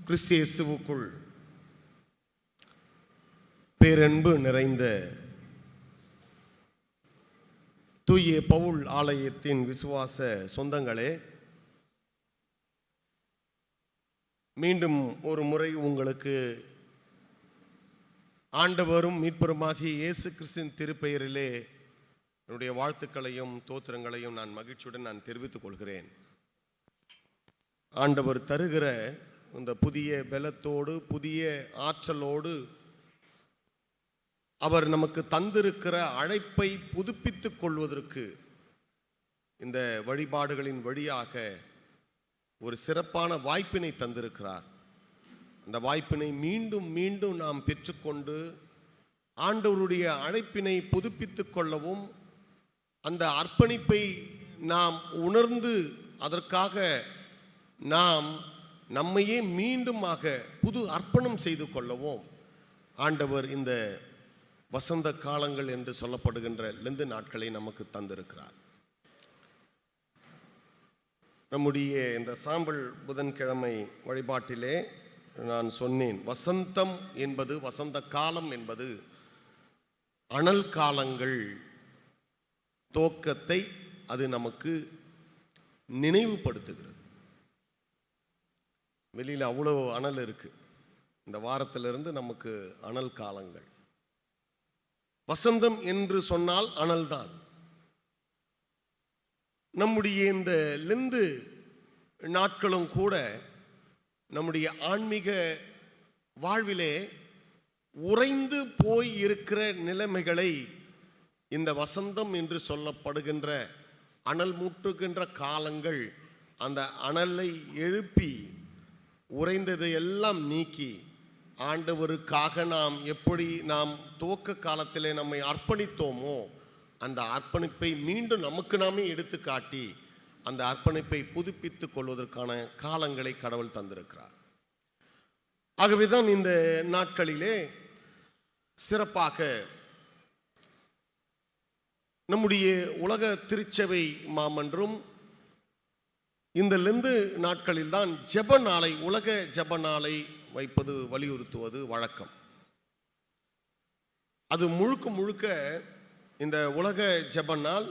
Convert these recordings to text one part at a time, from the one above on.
கிறிஸ்து இயேசுவுக்குள் பேரன்பு நிறைந்த தூய பவுல் ஆலயத்தின் விசுவாச சொந்தங்களே, மீண்டும் ஒரு முறை உங்களுக்கு ஆண்டவரும் மீட்பருமாகிய இயேசு கிறிஸ்துவின் திருப்பெயரிலே என்னுடைய வாழ்த்துக்களையும் தோத்திரங்களையும் நான் மகிழ்ச்சியுடன் தெரிவித்துக் கொள்கிறேன். ஆண்டவர் தருகிற இந்த புதிய பலத்தோடு புதிய ஆற்றலோடு அவர் நமக்கு தந்திருக்கிற அழைப்பை புதுப்பித்துக் கொள்வதற்கு இந்த வழிபாடுகளின் வழியாக ஒரு சிறப்பான வாய்ப்பினை தந்திருக்கிறார். அந்த வாய்ப்பினை மீண்டும் மீண்டும் நாம் பெற்றுக்கொண்டு ஆண்டவருடைய அழைப்பினை புதுப்பித்துக் கொள்ளவும், அந்த அர்ப்பணிப்பை நாம் உணர்ந்து அதற்காக நாம் நம்மையே மீண்டுமாக புது அர்ப்பணம் செய்து கொள்ளவும் ஆண்டவர் இந்த வசந்த காலங்கள் என்று சொல்லப்படுகின்ற லெந்து நாட்களை நமக்கு தந்திருக்கிறார். நம்முடைய இந்த சாம்பல் புதன்கிழமை வழிபாட்டிலே நான் சொன்னேன், வசந்தம் என்பது, வசந்த காலம் என்பது அனல் காலங்கள் துவக்கத்தை அது நமக்கு நினைவுபடுத்துகிறது. வெளியில் அவ்வளோ அனல் இருக்கு. இந்த வாரத்திலிருந்து நமக்கு அனல் காலங்கள். வசந்தம் என்று சொன்னால் அனல் தான். நம்முடைய இந்த லெந்து நாட்களும் கூட நம்முடைய ஆன்மீக வாழ்விலே உறைந்து போய் இருக்கிற நிலைமைகளை இந்த வசந்தம் என்று சொல்லப்படுகின்ற அனல் மூட்டுகின்ற காலங்கள் அந்த அனலை எழுப்பி உறைந்ததை எல்லாம் நீக்கி ஆண்டவருக்காக நாம் எப்படி நாம் துவக்க காலத்திலே நம்மை அர்ப்பணித்தோமோ அந்த அர்ப்பணிப்பை மீண்டும் நமக்கு நாமே எடுத்து காட்டி அந்த அர்ப்பணிப்பை புதுப்பித்துக் கொள்வதற்கான காலங்களை கடவுள் தந்திருக்கிறார். ஆகவேதான் இந்த நாட்களிலே சிறப்பாக நம்முடைய உலக திருச்சபை மாமன்றும் இந்த லெந்து நாட்களில் தான் ஜெப நாளை, உலக ஜெப நாளை வைப்பது, வலியுறுத்துவது வழக்கம். அது முழுக்க முழுக்க இந்த உலக ஜெப நாள்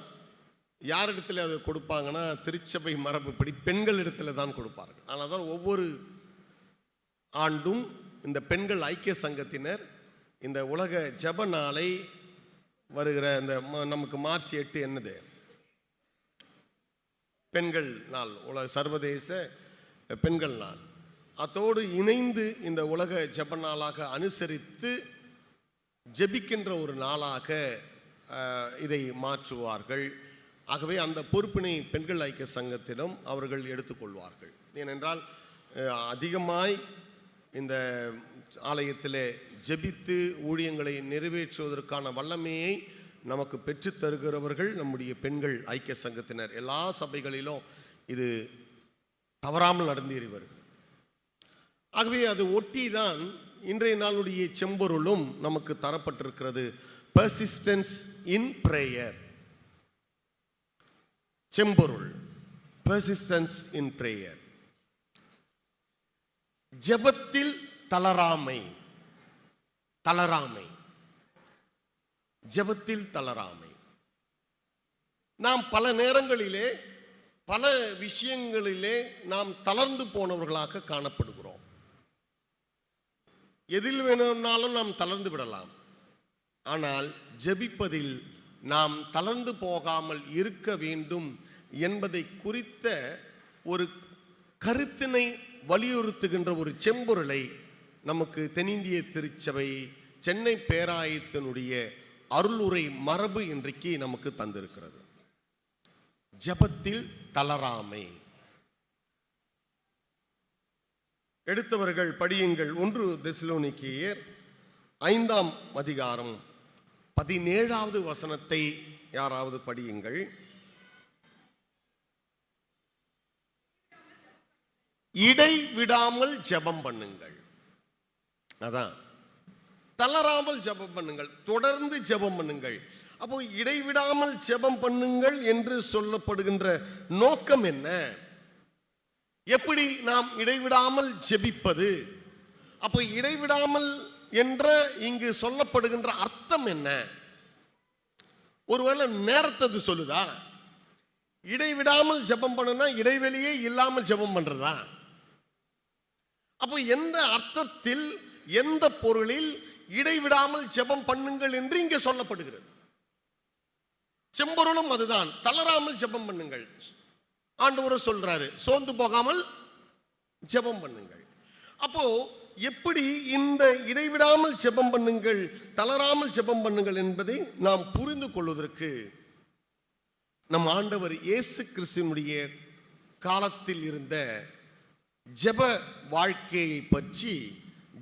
யாரிடத்துல அதை கொடுப்பாங்கன்னா, திருச்சபை மரபுப்படி பெண்கள் இடத்துல தான் கொடுப்பார்கள். ஆனால் தான் ஒவ்வொரு ஆண்டும் இந்த பெண்கள் ஐக்கிய சங்கத்தினர் இந்த உலக ஜெப நாளை வருகிற இந்த நமக்கு மார்ச் 8 என்னது பெண்கள் நாள், உலக சர்வதேச பெண்கள் நாள். அதோடு இணைந்து இந்த உலக ஜெப நாளாக அனுசரித்து ஜெபிக்கின்ற ஒரு நாளாக இதை மாற்றுவார்கள். ஆகவே அந்த பொறுப்பினை பெண்கள் ஐக்கிய சங்கத்திடம் அவர்கள் எடுத்துக்கொள்வார்கள். ஏனென்றால் அதிகமாய் இந்த ஆலயத்திலே ஜெபித்து ஊழியங்களை நிறைவேற்றுவதற்கான வல்லமையை நமக்கு பெற்று தருகிறவர்கள் நம்முடைய பெண்கள் ஐக்கிய சங்கத்தினர். எல்லா சபைகளிலும் இது தவறாமல் நடந்தேறி வருகிறது. ஆகவே அது ஒட்டி தான் இன்றைய நாளுடைய செம்பொருளும் நமக்கு தரப்பட்டிருக்கிறது. Persistence in prayer. செம்பொருள் பெர்சிஸ்டன்ஸ் இன் பிரேயர். ஜெபத்தில் தளராமை. தளராமை, ஜெபத்தில் தளராமை. நாம் பல நேரங்களிலே பல விஷயங்களிலே நாம் தளர்ந்து போனவர்களாக காணப்படுகிறோம். எதில் வேணும்னாலும் நாம் தளர்ந்து விடலாம். ஆனால் ஜெபிப்பதில் நாம் தளர்ந்து போகாமல் இருக்க வேண்டும் என்பதை குறித்த ஒரு கருத்தினை வலியுறுத்துகின்ற ஒரு செம்பொருளை நமக்கு தென்னிந்திய திருச்சபை சென்னை பேராயத்தினுடைய அருளுரை மரபு இன்றைக்கு நமக்கு தந்திருக்கிறது. ஜெபத்தில் தளராமை. எடுத்தவர்கள் படியுங்கள். 1 தெசலோனிக்கேயர் 5ஆம் அதிகாரம் 17வது வசனத்தை யாராவது படியுங்கள். இடைவிடாமல் ஜெபம் பண்ணுங்கள். அதான், தளராமல் ஜெபம் பண்ணுங்கள், தொடர்ந்து ஜெபம் பண்ணுங்கள். அப்போ இடைவிடாமல் ஜெபம் பண்ணுங்கள் என்று சொல்லப்படுகின்ற நோக்கம் என்ன? எப்படி நாம் இடைவிடாமல் ஜெபிப்பது? அப்போ இடைவிடாமல் என்ற இங்கு சொல்லப்படுகின்ற அர்த்தம் என்ன? ஒருவேளை நேரத்தை சொல்லுதா? இடைவிடாமல் ஜெபம் பண்ணனா இடைவெளியே இல்லாமல் ஜெபம் பண்றதா? அப்போ எந்த அர்த்தத்தில், எந்த பொருளில் இடைவிடாமல் ஜெபம் பண்ணுங்கள் என்று இங்கே சொல்லப்படுகிறது? செம்பொருளும் அதுதான், தளராமல் ஜெபம் பண்ணுங்கள். ஆண்டவர் சொல்றாரு, சோர்ந்து போகாமல் ஜெபம் பண்ணுங்கள். அப்போ எப்படி இந்த இடைவிடாமல் ஜெபம் பண்ணுங்கள், தளராமல் ஜெபம் பண்ணுங்கள் என்பதை நாம் புரிந்து கொள்வதற்கு நம் ஆண்டவர் இயேசு கிறிஸ்துவினுடைய காலத்தில் இருந்த ஜெப வாழ்க்கையை பற்றி,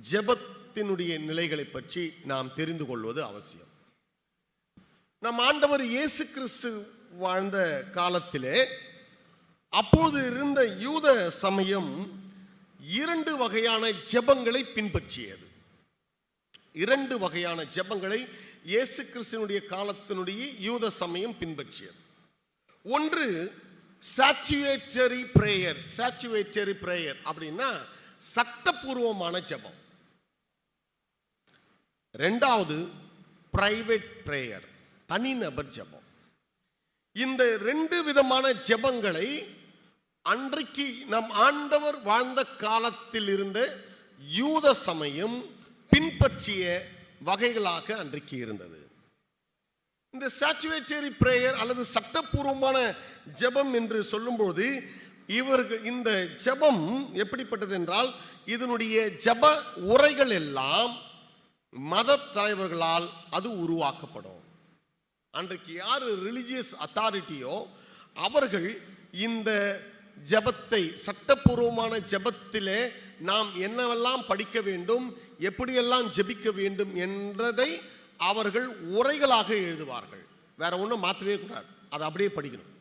ஜெபத்தினுடைய நிலைகளை பற்றி நாம் தெரிந்து கொள்வது அவசியம். நம் ஆண்டவர் இயேசு கிறிஸ்து வாழ்ந்த காலத்திலே அப்போது இருந்த யூத சமயம் 2 வகையான ஜெபங்களை பின்பற்றியது. 2 வகையான ஜெபங்களை இயேசு கிறிஸ்துவினுடைய காலத்தினுடைய யூத சமயம் பின்பற்றியது. ஒன்று சாச்சுவேட்டரி பிரேயர். சாச்சுவேட்டரி பிரேயர் அப்படின்னா சட்டபூர்வமான ஜெபம். இரண்டாவது பிரைவேட் பிரேயர், தனிநபர் ஜெபம். இந்த 2 விதமான ஜெபங்களை அன்றைக்கு நம் ஆண்டவர் வாழ்ந்த காலத்தில் இருந்த யூத சமயம் பின்பற்றிய வகைகளாக அன்றைக்கு இருந்தது. இந்த சாச்சுவேட்டரி பிரேயர் அல்லது சட்டபூர்வமான ஜெபம் என்று சொல்லும்போது இவர்கள் இந்த ஜெபம் எப்படிப்பட்டது என்றால், இதனுடைய ஜெப உரைகள் எல்லாம் மத தலைவர்களால் அது உருவாக்கப்படும். அன்றைக்கு யார் ரிலிஜியஸ் அத்தாரிட்டியோ அவர்கள் இந்த ஜெபத்தை, சட்டபூர்வமான ஜெபத்திலே நாம் என்னவெல்லாம் படிக்க வேண்டும், எப்படியெல்லாம் ஜெபிக்க வேண்டும் என்றதை அவர்கள் உரைகளாக எழுதுவார்கள். வேற ஒன்றும் மாற்றவே கூடாது, அதை அப்படியே படிக்கணும்.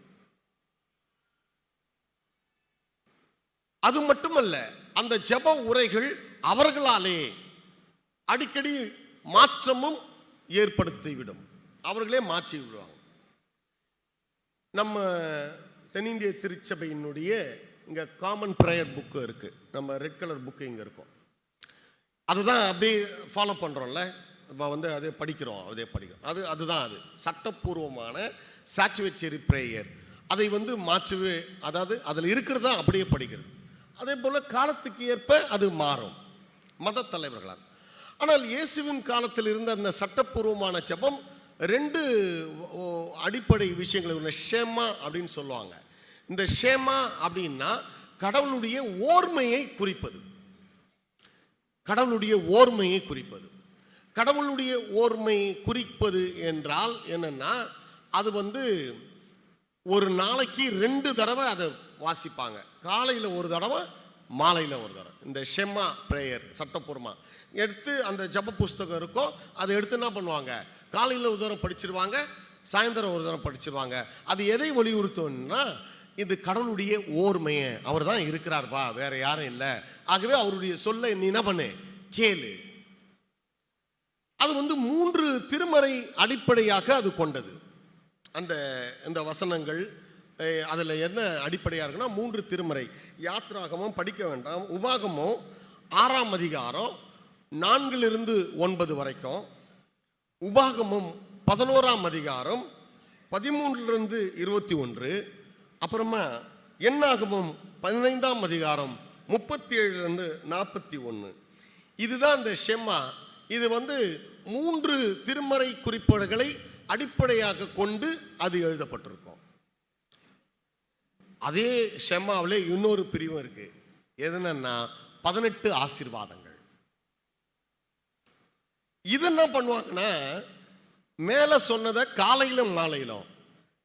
அது மட்டுமல்ல, அந்த ஜெப உரைகள் அவர்களாலே அடிக்கடி மாற்றமும் ஏற்படுத்திவிடும், அவர்களே மாற்றி விடுவாங்க. நம்ம தென்னிந்திய திருச்சபையினுடைய இங்க காமன் பிரேயர் புக்கு இருக்கு, நம்ம ரெட் கலர் புக்கு இங்க இருக்கும். அதுதான் அப்படியே ஃபாலோ பண்றோம்ல, இப்போ அதே படிக்கிறோம், அதுதான் அது சட்டப்பூர்வமான சாச்சுவேட்டரி பிரேயர். அதை மாற்றவே, அதாவது அதில் இருக்கிறதா அப்படியே படிக்கிறது. அதே போல காலத்துக்கு ஏற்ப அது மாறும் மத தலைவர்களால். ஆனால் இயேசுவின் காலத்தில் இருந்த அந்த சட்டப்பூர்வமான ஜெபம் 2 அடிப்படை விஷயங்கள். ஷேமா அப்படின்னு சொல்லுவாங்க. இந்த ஷேமா அப்படின்னா கடவுளுடைய ஓர்மையை குறிப்பது. கடவுளுடைய ஓர்மையை குறிப்பது. கடவுளுடைய ஓர்மை குறிப்பது என்றால் என்னன்னா, அது ஒரு நாளைக்கு 2 தடவை அதை வாசிப்பாங்க. காலையில் ஒரு தடவை, மாலையில் ஒரு தடவை. இந்த ஷெமா பிரேயர் சட்டப்பூர்வமா எடுத்து அந்த ஜப புஸ்தகம் இருக்கும், அதை எடுத்து என்ன பண்ணுவாங்க, காலையில் ஒரு தடவை படிச்சிருவாங்க, சாயந்தரம் ஒரு தடவை படிச்சிருவாங்க. அது எதை வலியுறுத்தும்னா, இது கடவுளுடைய ஓர்மையை, அவர் தான் இருக்கிறார்பா, வேற யாரும் இல்லை, ஆகவே அவருடைய சொல்ல நீ என்ன பண்ணு, கேளு. அது 3 திருமறை அடிப்படையாக அது கொண்டது. அந்த வசனங்கள் அதில் என்ன அடிப்படையாக இருக்குன்னா 3 திருமறை. யாத்ராகமம் படிக்க வேண்டாம், உபாகமம் 6ஆம் அதிகாரம் 4 - 9 வரைக்கும், உபாகமம் 11ஆம் அதிகாரம் 13 - 21, அப்புறமா எண்ணாகமம் 15ஆம் அதிகாரம் 37 - 41. இதுதான் இந்த ஷெமா. இது 3 திருமறை குறிப்புகளை அடிப்படையாக கொண்டு அது எழுதப்பட்டிருக்கும். அதே ஷெமாவிலே இன்னொரு பிரிவும் இருக்கு. எதுனா 18 ஆசீர்வாதங்கள். இது என்ன பண்ணுவாங்கன்னா, மேல சொன்னதை காலையிலும் மாலையிலும்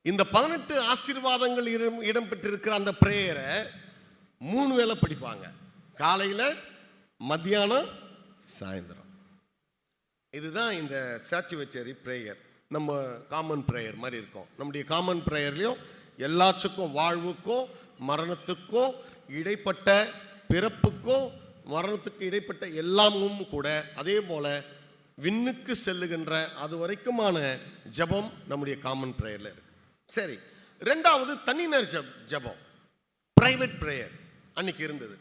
இந்த 18 ஆசீர்வாதங்கள் இடம்பெற்றிருக்கிற அந்த பிரேயரை 3 வேளை படிப்பாங்க. காலையில, மத்தியானம், சாயந்தரம். இதுதான் இந்த சாச்சுவேட்டரி பிரேயர். நம்ம காமன் பிரேயர் மாதிரி இருக்கும். நம்முடைய காமன் பிரேயர்லையும் எல்லாத்துக்கும், வாழ்வுக்கும் மரணத்துக்கும் இடைப்பட்ட, பிறப்புக்கும் மரணத்துக்கு இடைப்பட்ட எல்லாமும் கூட அதே போல விண்ணுக்கு செல்லுகின்ற அது வரைக்குமான ஜபம் நம்முடைய காமன் பிரேயர்ல இருக்கு. சரி, 2வது தனிநர் ஜபம், பிரைவேட் பிரேயர். அன்னைக்கு இருந்தது.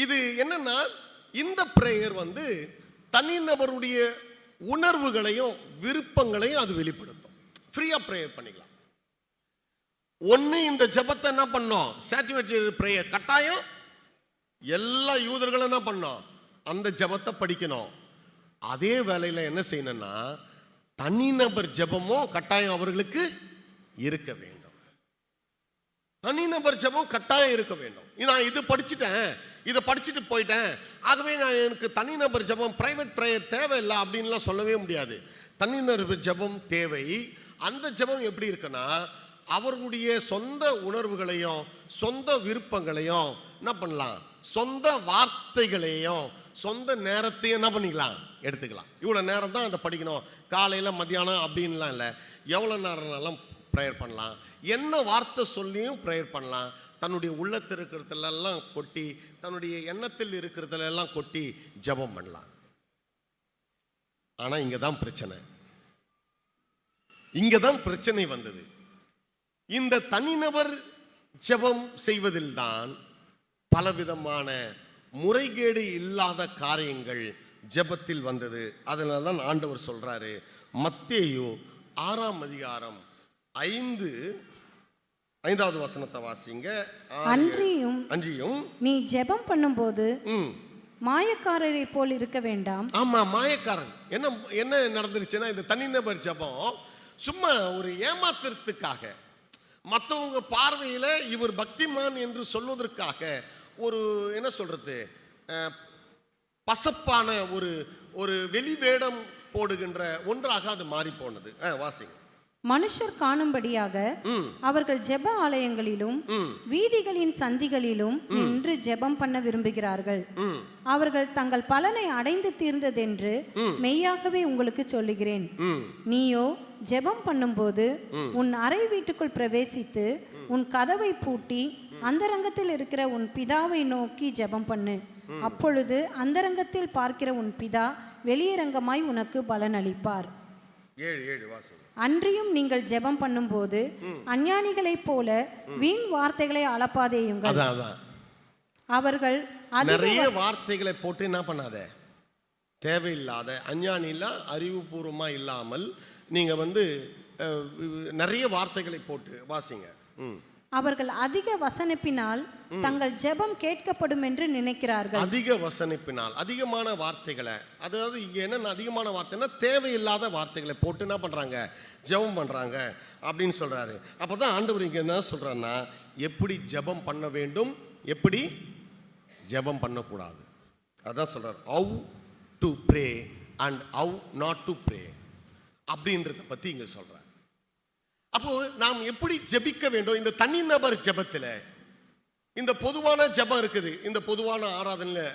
இது என்னன்னா, இந்த பிரேயர் வந்து தனிநபருடைய உணர்வுகளையும் விருப்பங்களையும் அது வெளிப்படுத்தும். ஃப்ரீயா பிரேயர் பண்ணிக்கலாம். ஒன்னு இந்த ஜெபத்தை என்ன பண்ணோம், சாச்சுரேட்டட் பிரேயர் கட்டாயம் எல்லா யூதர்களும் என்ன பண்ணோம், அந்த ஜெபத்தை படிக்கணும். அதே வேளையில என்ன செய்யணும்னா, தனிநபர் ஜெபமும் கட்டாயம் அவர்களுக்கு இருக்க வேண்டும். தனிநபர் ஜெபம் கட்டாயம் இருக்க வேண்டும். நான் இது படிச்சுட்டேன், இதை படிச்சுட்டு போயிட்டேன், ஆகவே நான் எனக்கு தனிநபர் ஜெபம் பிரைவேட் பிரேயர் தேவையில்லை அப்படின்லாம் சொல்லவே முடியாது. தனிநபர் ஜெபம் தேவை. அந்த ஜெபம் எப்படி இருக்குன்னா, அவர்களுடைய சொந்த உணர்வுகளையும் சொந்த விருப்பங்களையும் என்ன பண்ணலாம், சொந்த வார்த்தைகளையும் சொந்த நேரத்தையும் என்ன பண்ணிக்கலாம், எடுத்துக்கலாம். இவ்வளோ நேரம் தான் அதை படிக்கணும், காலையில் மத்தியானம் அப்படின்லாம் இல்லை. எவ்வளோ நேரம்னாலும் ப்ரேயர் பண்ணலாம். என்ன வார்த்தை சொல்லியும் ப்ரேயர் பண்ணலாம். தன்னுடைய உள்ளத்தில் இருக்கிறதுலாம் கொட்டி, தன்னுடைய எண்ணத்தில் இருக்கிறதுல எல்லாம் கொட்டி ஜெபம் பண்ணலாம். ஆனால் இங்கே தான் பிரச்சனை, இங்கே தான் பிரச்சனை வந்தது. இந்த தனிநபர் ஜெபம் செய்வதில் தான் பலவிதமான முறைகேடு இல்லாத காரியங்கள் ஜெபத்தில் வந்தது. அதனால தான் ஆண்டவர் சொல்றாரு, மத்தேயு 6ஆம் அதிகாரம் 5வது வசனத்தை வாசிங்க. அன்றியும் நீ ஜெபம் பண்ணும்போது மாயக்காரரை போல் இருக்க வேண்டாம். ஆமா, மாயக்காரன். என்ன நடந்துருச்சுன்னா, இந்த தனிநபர் ஜெபம் சும்மா ஒரு ஏமாத்துறதுக்காக, மற்றவங்க பார்வையில் இவர் பக்திமான் என்று சொல்வதற்காக ஒரு என்ன சொல்றது, பசப்பான ஒரு வெளிவேடம் போடுகின்ற ஒன்றாக அது மாறி போனது. வாசிங்க. மனுஷர் காணும்படியாக அவர்கள் ஜெப ஆலயங்களிலும் வீதிகளின் சந்திகளிலும் நின்று ஜெபம் பண்ண விரும்புகிறார்கள். அவர்கள் தங்கள் பலனை அடைந்து தீர்ந்ததென்று மெய்யாகவே உங்களுக்கு சொல்லுகிறேன். நீயோ ஜெபம் பண்ணும்போது உன் அறை வீட்டுக்குள் பிரவேசித்து உன் கதவை பூட்டி அந்தரங்கத்தில் இருக்கிற உன் பிதாவை நோக்கி ஜெபம் பண்ணு. அப்பொழுது அந்தரங்கத்தில் பார்க்கிற உன் பிதா வெளியரங்கமாய் உனக்கு பலன் அளிப்பார். அன்றியும் நீங்கள் ஜெபம் பண்ணும்போது அஞ்ஞானிகளைப் போல வீண் வார்த்தைகளை அளப்பாதேயுங்கள். அவர்கள் நிறைய வார்த்தைகளை போட்டு என்ன பண்ணாத, தேவையில்லாத அஞ்ஞானில அறிவுபூர்வமா இல்லாமல் நீங்க நிறைய வார்த்தைகளை போட்டு வாசிங்க. அவர்கள் அதிக வசனிப்பினால் தங்கள் ஜெபம் கேட்கப்படும் என்று நினைக்கிறார்கள். அதிக வசனிப்பினால், அதிகமான வார்த்தைகளை, அதாவது இங்க என்ன அதிகமான வார்த்தைன்னா தேவையில்லாத வார்த்தைகளை போட்டு என்ன பண்றாங்க, ஜெபம் பண்றாங்க அப்படின்னு சொல்றாரு. அப்பதான் ஆண்டவர் இங்க என்ன சொல்றாருன்னா, எப்படி ஜெபம் பண்ண வேண்டும், எப்படி ஜெபம் பண்ணக்கூடாது, அதான் சொல்றாரு. How to pray and how not to pray அப்படின்றத பத்தி இங்க சொல்றாரு. அப்போ நாம் எப்படி ஜெபிக்க வேண்டும். இந்த தனிநபர் ஜெபத்தில் இந்த பொதுவான ஜெபம் இருக்குது, இந்த பொதுவான ஆராதனையில்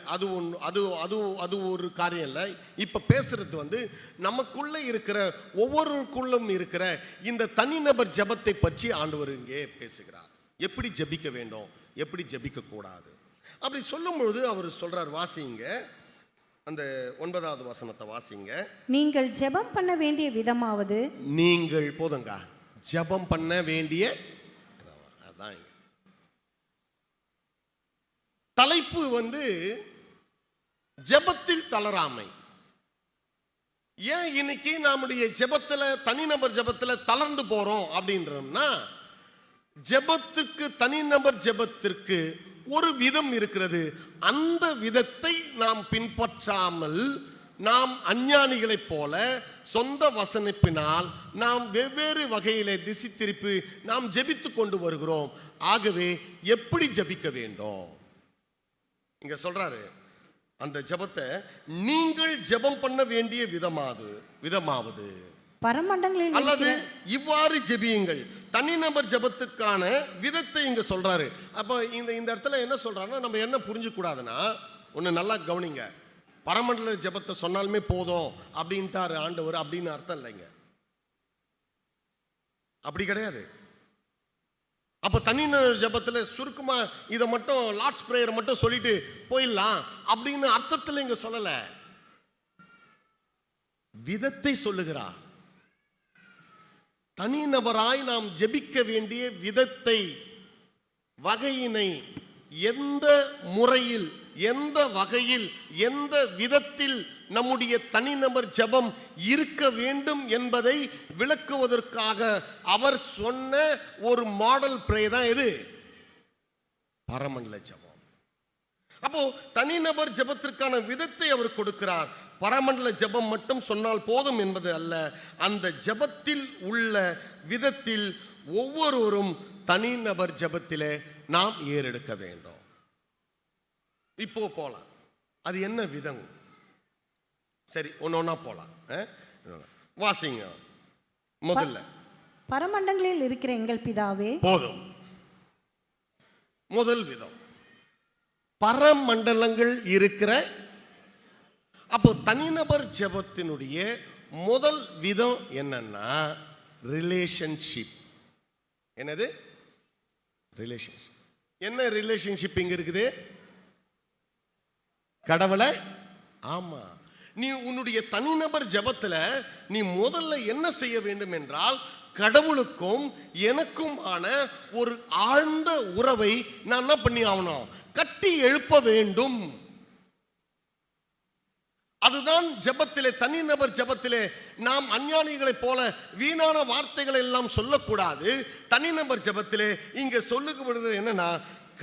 அது ஒரு காரியம் இல்லை. இப்ப பேசுறது நமக்குள்ள இருக்கிற ஒவ்வொருக்குள்ளும் இருக்கிற இந்த தனிநபர் ஜெபத்தை பற்றி ஆண்டவர் இங்கே பேசுகிறார். எப்படி ஜெபிக்க வேண்டும், எப்படி ஜெபிக்க கூடாது அப்படி சொல்லும் பொழுது அவர் சொல்றார். வாசிங்க, அந்த 9வது வசனத்தை வாசிங்க. நீங்கள் ஜெபம் பண்ண வேண்டிய விதமாவது, நீங்கள் போதுங்க ஜெபம் பண்ண வேண்டிய அதான் தலைப்பு ஜெபத்தில் தளராமை. ஏன் இன்னைக்கு நம்முடைய ஜெபத்துல, தனிநபர் ஜெபத்துல தளர்ந்து போறோம் அப்படின்றோம்னா, ஜெபத்துக்கு, தனிநபர் ஜெபத்திற்கு ஒரு விதம் இருக்கிறது. அந்த விதத்தை நாம் பின்பற்றாமல் நாம் அஞ்ஞானிகளைப் போல சொந்த வசனிப்பினால் நாம் வெவ்வேறு வகையிலே திசை திருப்பி நாம் ஜெபித்து கொண்டு வருகிறோம். ஆகவே எப்படி ஜெபிக்க வேண்டும் இங்க சொல்றாரு. அந்த ஜெபத்தை நீங்கள் ஜெபம் பண்ண வேண்டிய விதமாவது பரமண்டங்களில் அல்லது இவ்வாறு ஜெபியுங்கள். தனிநபர் ஜெபத்துக்கான விதத்தை இங்க சொல்றாரு. அப்ப இந்த இடத்துல என்ன சொல்றாருன்னா, நம்ம என்ன புரிஞ்சு கூடாதுன்னா, ஒன்னு நல்லா கவனிங்க. பரமண்டல ஜெபத்தை சொன்னாலுமே போதும் அப்படின்ட்டாரு ஆண்டவர் அப்படின்னு அர்த்தம் இல்லைங்க, அப்படி கிடையாது. அப்ப தனிநபர் ஜெபத்துல சுருக்கமா இதை மட்டும் லார்ட்ஸ் பிரேயர் மட்டும் சொல்லிட்டு போயிடலாம் அப்படின்னு அர்த்தத்தில் இங்க சொல்லல, விதத்தை சொல்லுகிறார். தனிநபராய் நாம் ஜெபிக்க வேண்டிய விதத்தை, வகையினை எந்த முறையில், எந்த வகையில், எந்த விதத்தில் நம்முடைய தனிநபர் ஜெபம் இருக்க வேண்டும் என்பதை விளக்குவதற்காக அவர் சொன்ன ஒரு மாடல் பிரே தான் எது? பரமண்டல ஜெபம். அப்போ தனிநபர் ஜெபத்திற்கான விதத்தை அவர் கொடுக்கிறார். பரமண்டல ஜெபம் மட்டும் சொன்னால் போதும் என்பது அல்ல, அந்த ஜெபத்தில் உள்ள விதத்தில் ஒவ்வொருவரும் தனிநபர் ஜெபத்திலே நாம் ஏறெடுக்க வேண்டும். இப்போ போலாம், அது என்ன விதம்? சரி, ஒன்னொன்னா போலாம். வாசிங்க முதல்ல. பரமண்டங்களில் இருக்கிற எங்கள் பிதாவே. போதும். முதல் விதம் பரமண்டலங்கள் இருக்கிற. அப்போ தனிநபர் ஜெபத்தினுடைய முதல் விதம் என்னன்னா ரிலேஷன்ஷிப். என்னது? ரிலேஷன்ஷிப். என்ன ரிலேஷன்ஷிப் இங்க இருக்குது? கடவுளை. ஆமா, நீ உன்னுடைய தனிநபர் ஜெபத்துல நீ முதல்ல என்ன செய்ய வேண்டும் என்றால், கடவுளுக்கும் எனக்குமான ஒரு ஆழ்ந்த உறவை நான் என்ன பண்ணி ஆகணும்? கட்டி எழுப்ப வேண்டும். அதுதான் ஜெபத்திலே, தனிநபர் ஜெபத்திலே நாம் அஞ்ஞானிகளைப் போல வீணான வார்த்தைகளை எல்லாம் சொல்லக்கூடாது. தனிநபர் ஜெபத்திலே இங்கே சொல்லுகிறது என்னன்னா,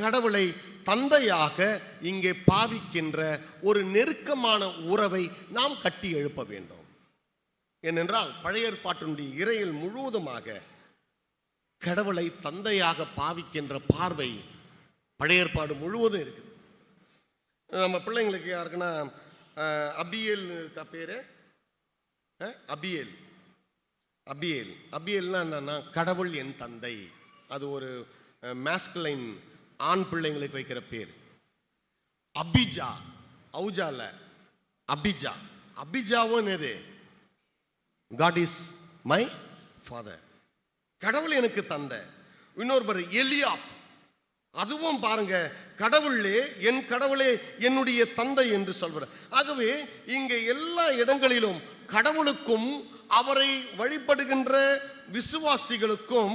கடவுளை தந்தையாக இங்கே பாவிக்கின்ற ஒரு நெருக்கமான உறவை நாம் கட்டி எழுப்ப வேண்டும். ஏனென்றால் பழைய ஏற்பாட்டினுடைய இறையில் முழுவதுமாக கடவுளை தந்தையாக பாவிக்கின்ற பார்வை பழைய ஏற்பாடு முழுவதும் இருக்குது. நம்ம பிள்ளைங்களுக்கு யாருக்குன்னா அபியேல் இருக்கா பேரு? அபியேல். அபியேல் அபியேல்னா என்னன்னா கடவுள் என் தந்தை. அது ஒரு மேஸ்குலைன், ஆண் பிள்ளைங்களுக்கு வைக்கிற பேர். அபிஜா, அவுஜால அபிஜா. அபிஜாவும் எது? காட் இஸ் மை ஃபாதர், கடவுள் எனக்கு தந்தை. இன்னொரு பேர் எலியாப், அதுவும் பாருங்க, கடவுளே என் கடவுளே என்னுடைய தந்தை என்று சொல்கிறார். ஆகவே இங்கே எல்லா இடங்களிலும் கடவுளுக்கும் அவரை வழிபடுகின்ற விசுவாசிகளுக்கும்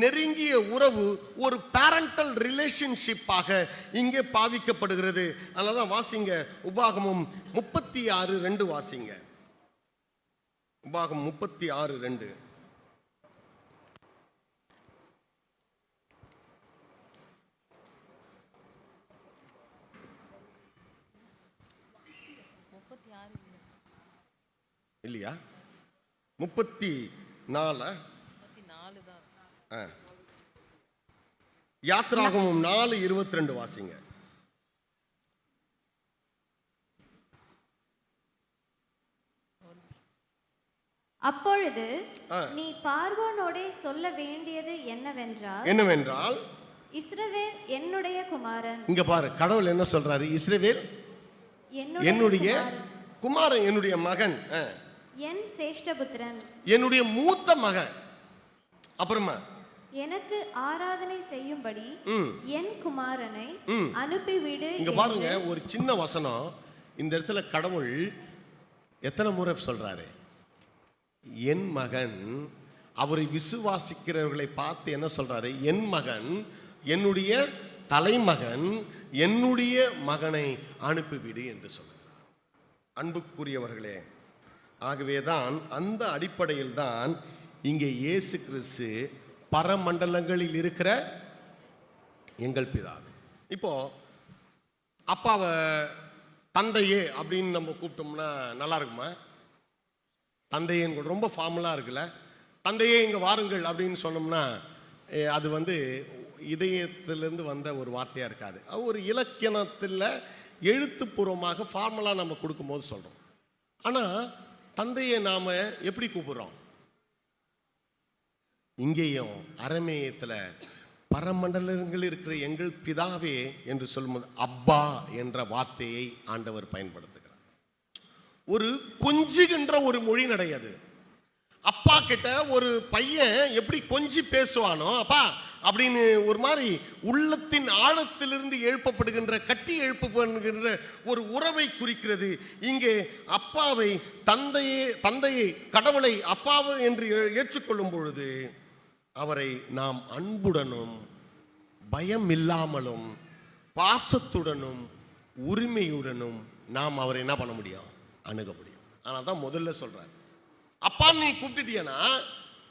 நெருங்கிய உறவு ஒரு பேரண்டல் ரிலேஷன்ஷிப்பாக இங்கே பாவிக்கப்படுகிறது. அதனால வாசிங்க, உபாகமம் 36:2 வாசிங்க. உபாகமம் 36:2. இல்லையா? 34 யாத்ராகமம் 4:22 வாசிங்க. அப்பொழுது நீ பார்வோனோட சொல்ல வேண்டியது என்னவென்றால் இஸ்ரவேல் என்னுடைய குமாரன். இங்க பாரு, கடவுள் என்ன சொல்றாரு? இஸ்ரவேல் என்னுடைய குமாரன், என்னுடைய மகன், என் சேஷ்டபுத்திரன், என்னுடைய மூத்த மகன். அப்புறமா எனக்கு ஆராதனை செய்யும்படி என் குமாரனை அனுப்பிவிடு. இங்க பாருங்க, ஒரு சின்ன வசனம். இந்த இடத்துல கடவுள் எத்தனை முறை சொல்றாரு? என் மகன். அவரை விசுவாசிக்கிறவர்களை பார்த்து என்ன சொல்றாரு? என் மகன், என்னுடைய தலைமகன், என்னுடைய மகனை அனுப்பிவிடு என்று சொல்றார். அன்புக்குரியவர்களே, ஆகவேதான் அந்த அடிப்படையில் தான் இங்கே இயேசு கிறிஸ்து பரமண்டலங்களில் இருக்கிற எங்கள் பிதாவே. இப்போ அப்பாவை தந்தையே அப்படின்னு நம்ம கூப்பிட்டோம்னா நல்லா இருக்குமா? தந்தையே ரொம்ப ஃபார்முலா இருக்குல்ல. தந்தையே இங்கே வாருங்கள் அப்படின்னு சொன்னோம்னா அது இதயத்திலிருந்து வந்த ஒரு வார்த்தையாக இருக்காது. ஒரு இலக்கியத்தில் எழுத்துப்பூர்வமாக ஃபார்முலா நம்ம கொடுக்கும்போது சொல்கிறோம். ஆனால் தந்தையை நாம் எப்படி கூப்பிடுறோம்? இங்கேயும் அரமேயத்தில் பரமண்டலங்கள் இருக்கிற எங்கள் பிதாவே என்று சொல்லும்போது அப்பா என்ற வார்த்தையை ஆண்டவர் பயன்படுத்துகிறார். ஒரு கொஞ்சுகின்ற ஒரு மொழி நடையாது. அப்பா கிட்ட ஒரு பையன் எப்படி கொஞ்சி பேசுவானோ அப்பா அப்படின்னு ஒரு மாதிரி உள்ளத்தின் ஆழத்திலிருந்து எழுப்பப்படுகின்ற, கட்டி எழுப்பப்படுகின்ற ஒரு உறவை குறிக்கிறது. இங்கே அப்பாவை தந்தையை கடவுளை அப்பாவை என்று ஏற்றுக்கொள்ளும் பொழுது அவரை நாம் அன்புடனும் பயம் இல்லாமலும் பாசத்துடனும் உரிமையுடனும் நாம் அவரை என்ன பண்ண முடியும்? அணுக முடியும். ஆனால் தான் முதல்ல சொல்றார், அப்பா நீ கூப்பிட்டுட்டியனா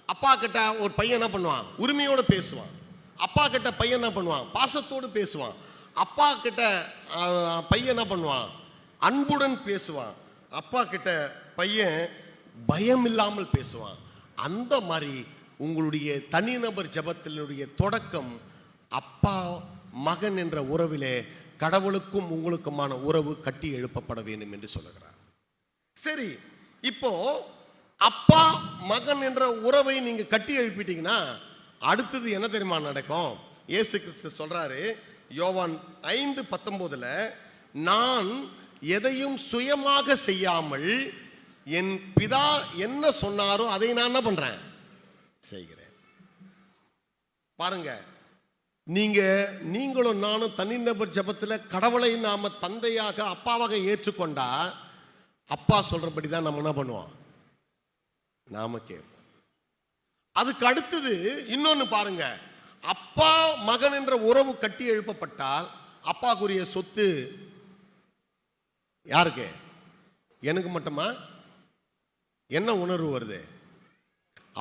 அப்பா கிட்ட ஒரு பையன் என்ன பண்ணுவான்? உரிமையோட பேசுவான். அப்பா கிட்ட பையன் என்ன பண்ணுவான்? பாசத்தோடு பேசுவான். அப்பா கிட்ட பையன் என்ன பண்ணுவான்? அன்புடன் பேசுவான். அப்பா கிட்ட பையன் பயம் இல்லாமல் பேசுவான். அந்த மாதிரி உங்களுடைய தனிநபர் ஜெபத்தினுடைய தொடக்கம் அப்பா மகன் என்ற உறவிலே கடவுளுக்கும் உங்களுக்குமான உறவு கட்டி எழுப்பப்பட வேண்டும் என்று சொல்லுகிறார். சரி, இப்போ அப்பா மகன் என்ற உறவை நீங்க கட்டி எழுப்பிட்டீங்கன்னா அடுத்தது என்ன தெரியுமா நடக்கும்? இயேசு கிறிஸ்து சொல்றாரு யோவான் 5:19, நான் எதையும் சுயமாக செய்யாமல் என் பிதா என்ன சொன்னாரோ அதை நான் என்ன பண்றேன்? செய்கிறேன். பாருங்க, நீங்களும் நானும் தனிநபர் ஜெபத்தில் கடவுளை நாம தந்தையாக அப்பாவாக ஏற்றுக்கொண்டா அப்பா சொல்றபடி தான் நம்ம என்ன பண்ணுவோம்? நாம கேட்போம். அதுக்கு அடுத்தது இன்னொன்னு பாருங்க, அப்பா மகன் என்ற உறவு கட்டி எழுப்பப்பட்டால் அப்பாக்குரிய சொத்து யாருக்கு? எனக்கு மட்டுமா? என்ன உணர்வு வருது?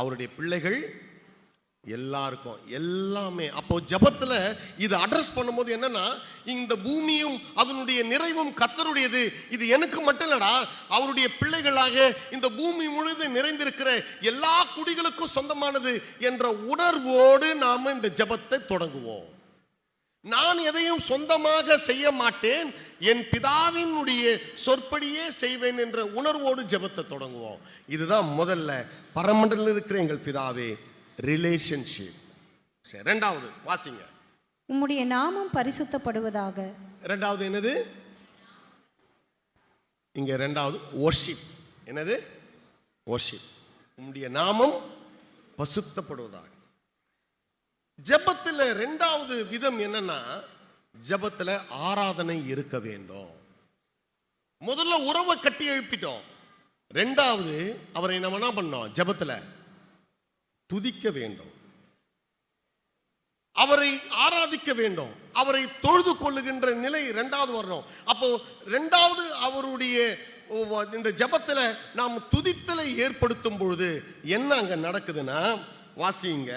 அவருடைய பிள்ளைகள் எல்லாருக்கும், எல்லாமே. அப்போ ஜெபத்துல இது அட்ரஸ் பண்ணும்போது என்னன்னா, இந்த பூமியும் அதனுடைய நிறைவும் கர்த்தருடையது, இது எனக்கு மட்டும் இல்லடா, அவருடைய பிள்ளைகளாக இந்த பூமி முழுவதும் நிறைந்திருக்கிற எல்லா குடிகளுக்கும் சொந்தமானது என்ற உணர்வோடு நாம இந்த ஜெபத்தை தொடங்குவோம். நான் எதையும் சொந்தமாக செய்ய மாட்டேன், என் பிதாவினுடைய சொற்படியே செய்வேன் என்ற உணர்வோடு ஜெபத்தை தொடங்குவோம். இதுதான் முதல்ல பரமண்டலில் இருக்கிற எங்கள் பிதாவே ரிலேஷன்ஷிப். சரி, ரெண்டாவது வாசிங்க. உம்முடைய நாமம் பரிசுத்தப்படுவதாக. ரெண்டாவது என்னது? இங்க ரெண்டாவது வொர்ஷிப். என்னது? வொர்ஷிப். உம்முடைய நாமம் பரிசுத்தப்படுவதாக. ஜெபத்துல ரெண்டாவது விதம் என்னன்னா, ஜெபத்துல ஆராதனை இருக்க வேண்டும். முதல்ல உறவை கட்டி எழுப்பிட்டோம். ரெண்டாவது அவரை நம்ம என்ன பண்ணோம்? ஜெபத்துல துதிக்க வேண்டும், அவரை ஆராதிக்க வேண்டும், அவரை தொழுது கொள்ளுகின்ற நிலை ரெண்டாவது வரணும். அப்போ ரெண்டாவது அவருடைய இந்த ஜெபத்துல நாம் துதித்தலை ஏற்படுத்தும் பொழுது என்ன அங்க நடக்குதுன்னா, வாசிங்க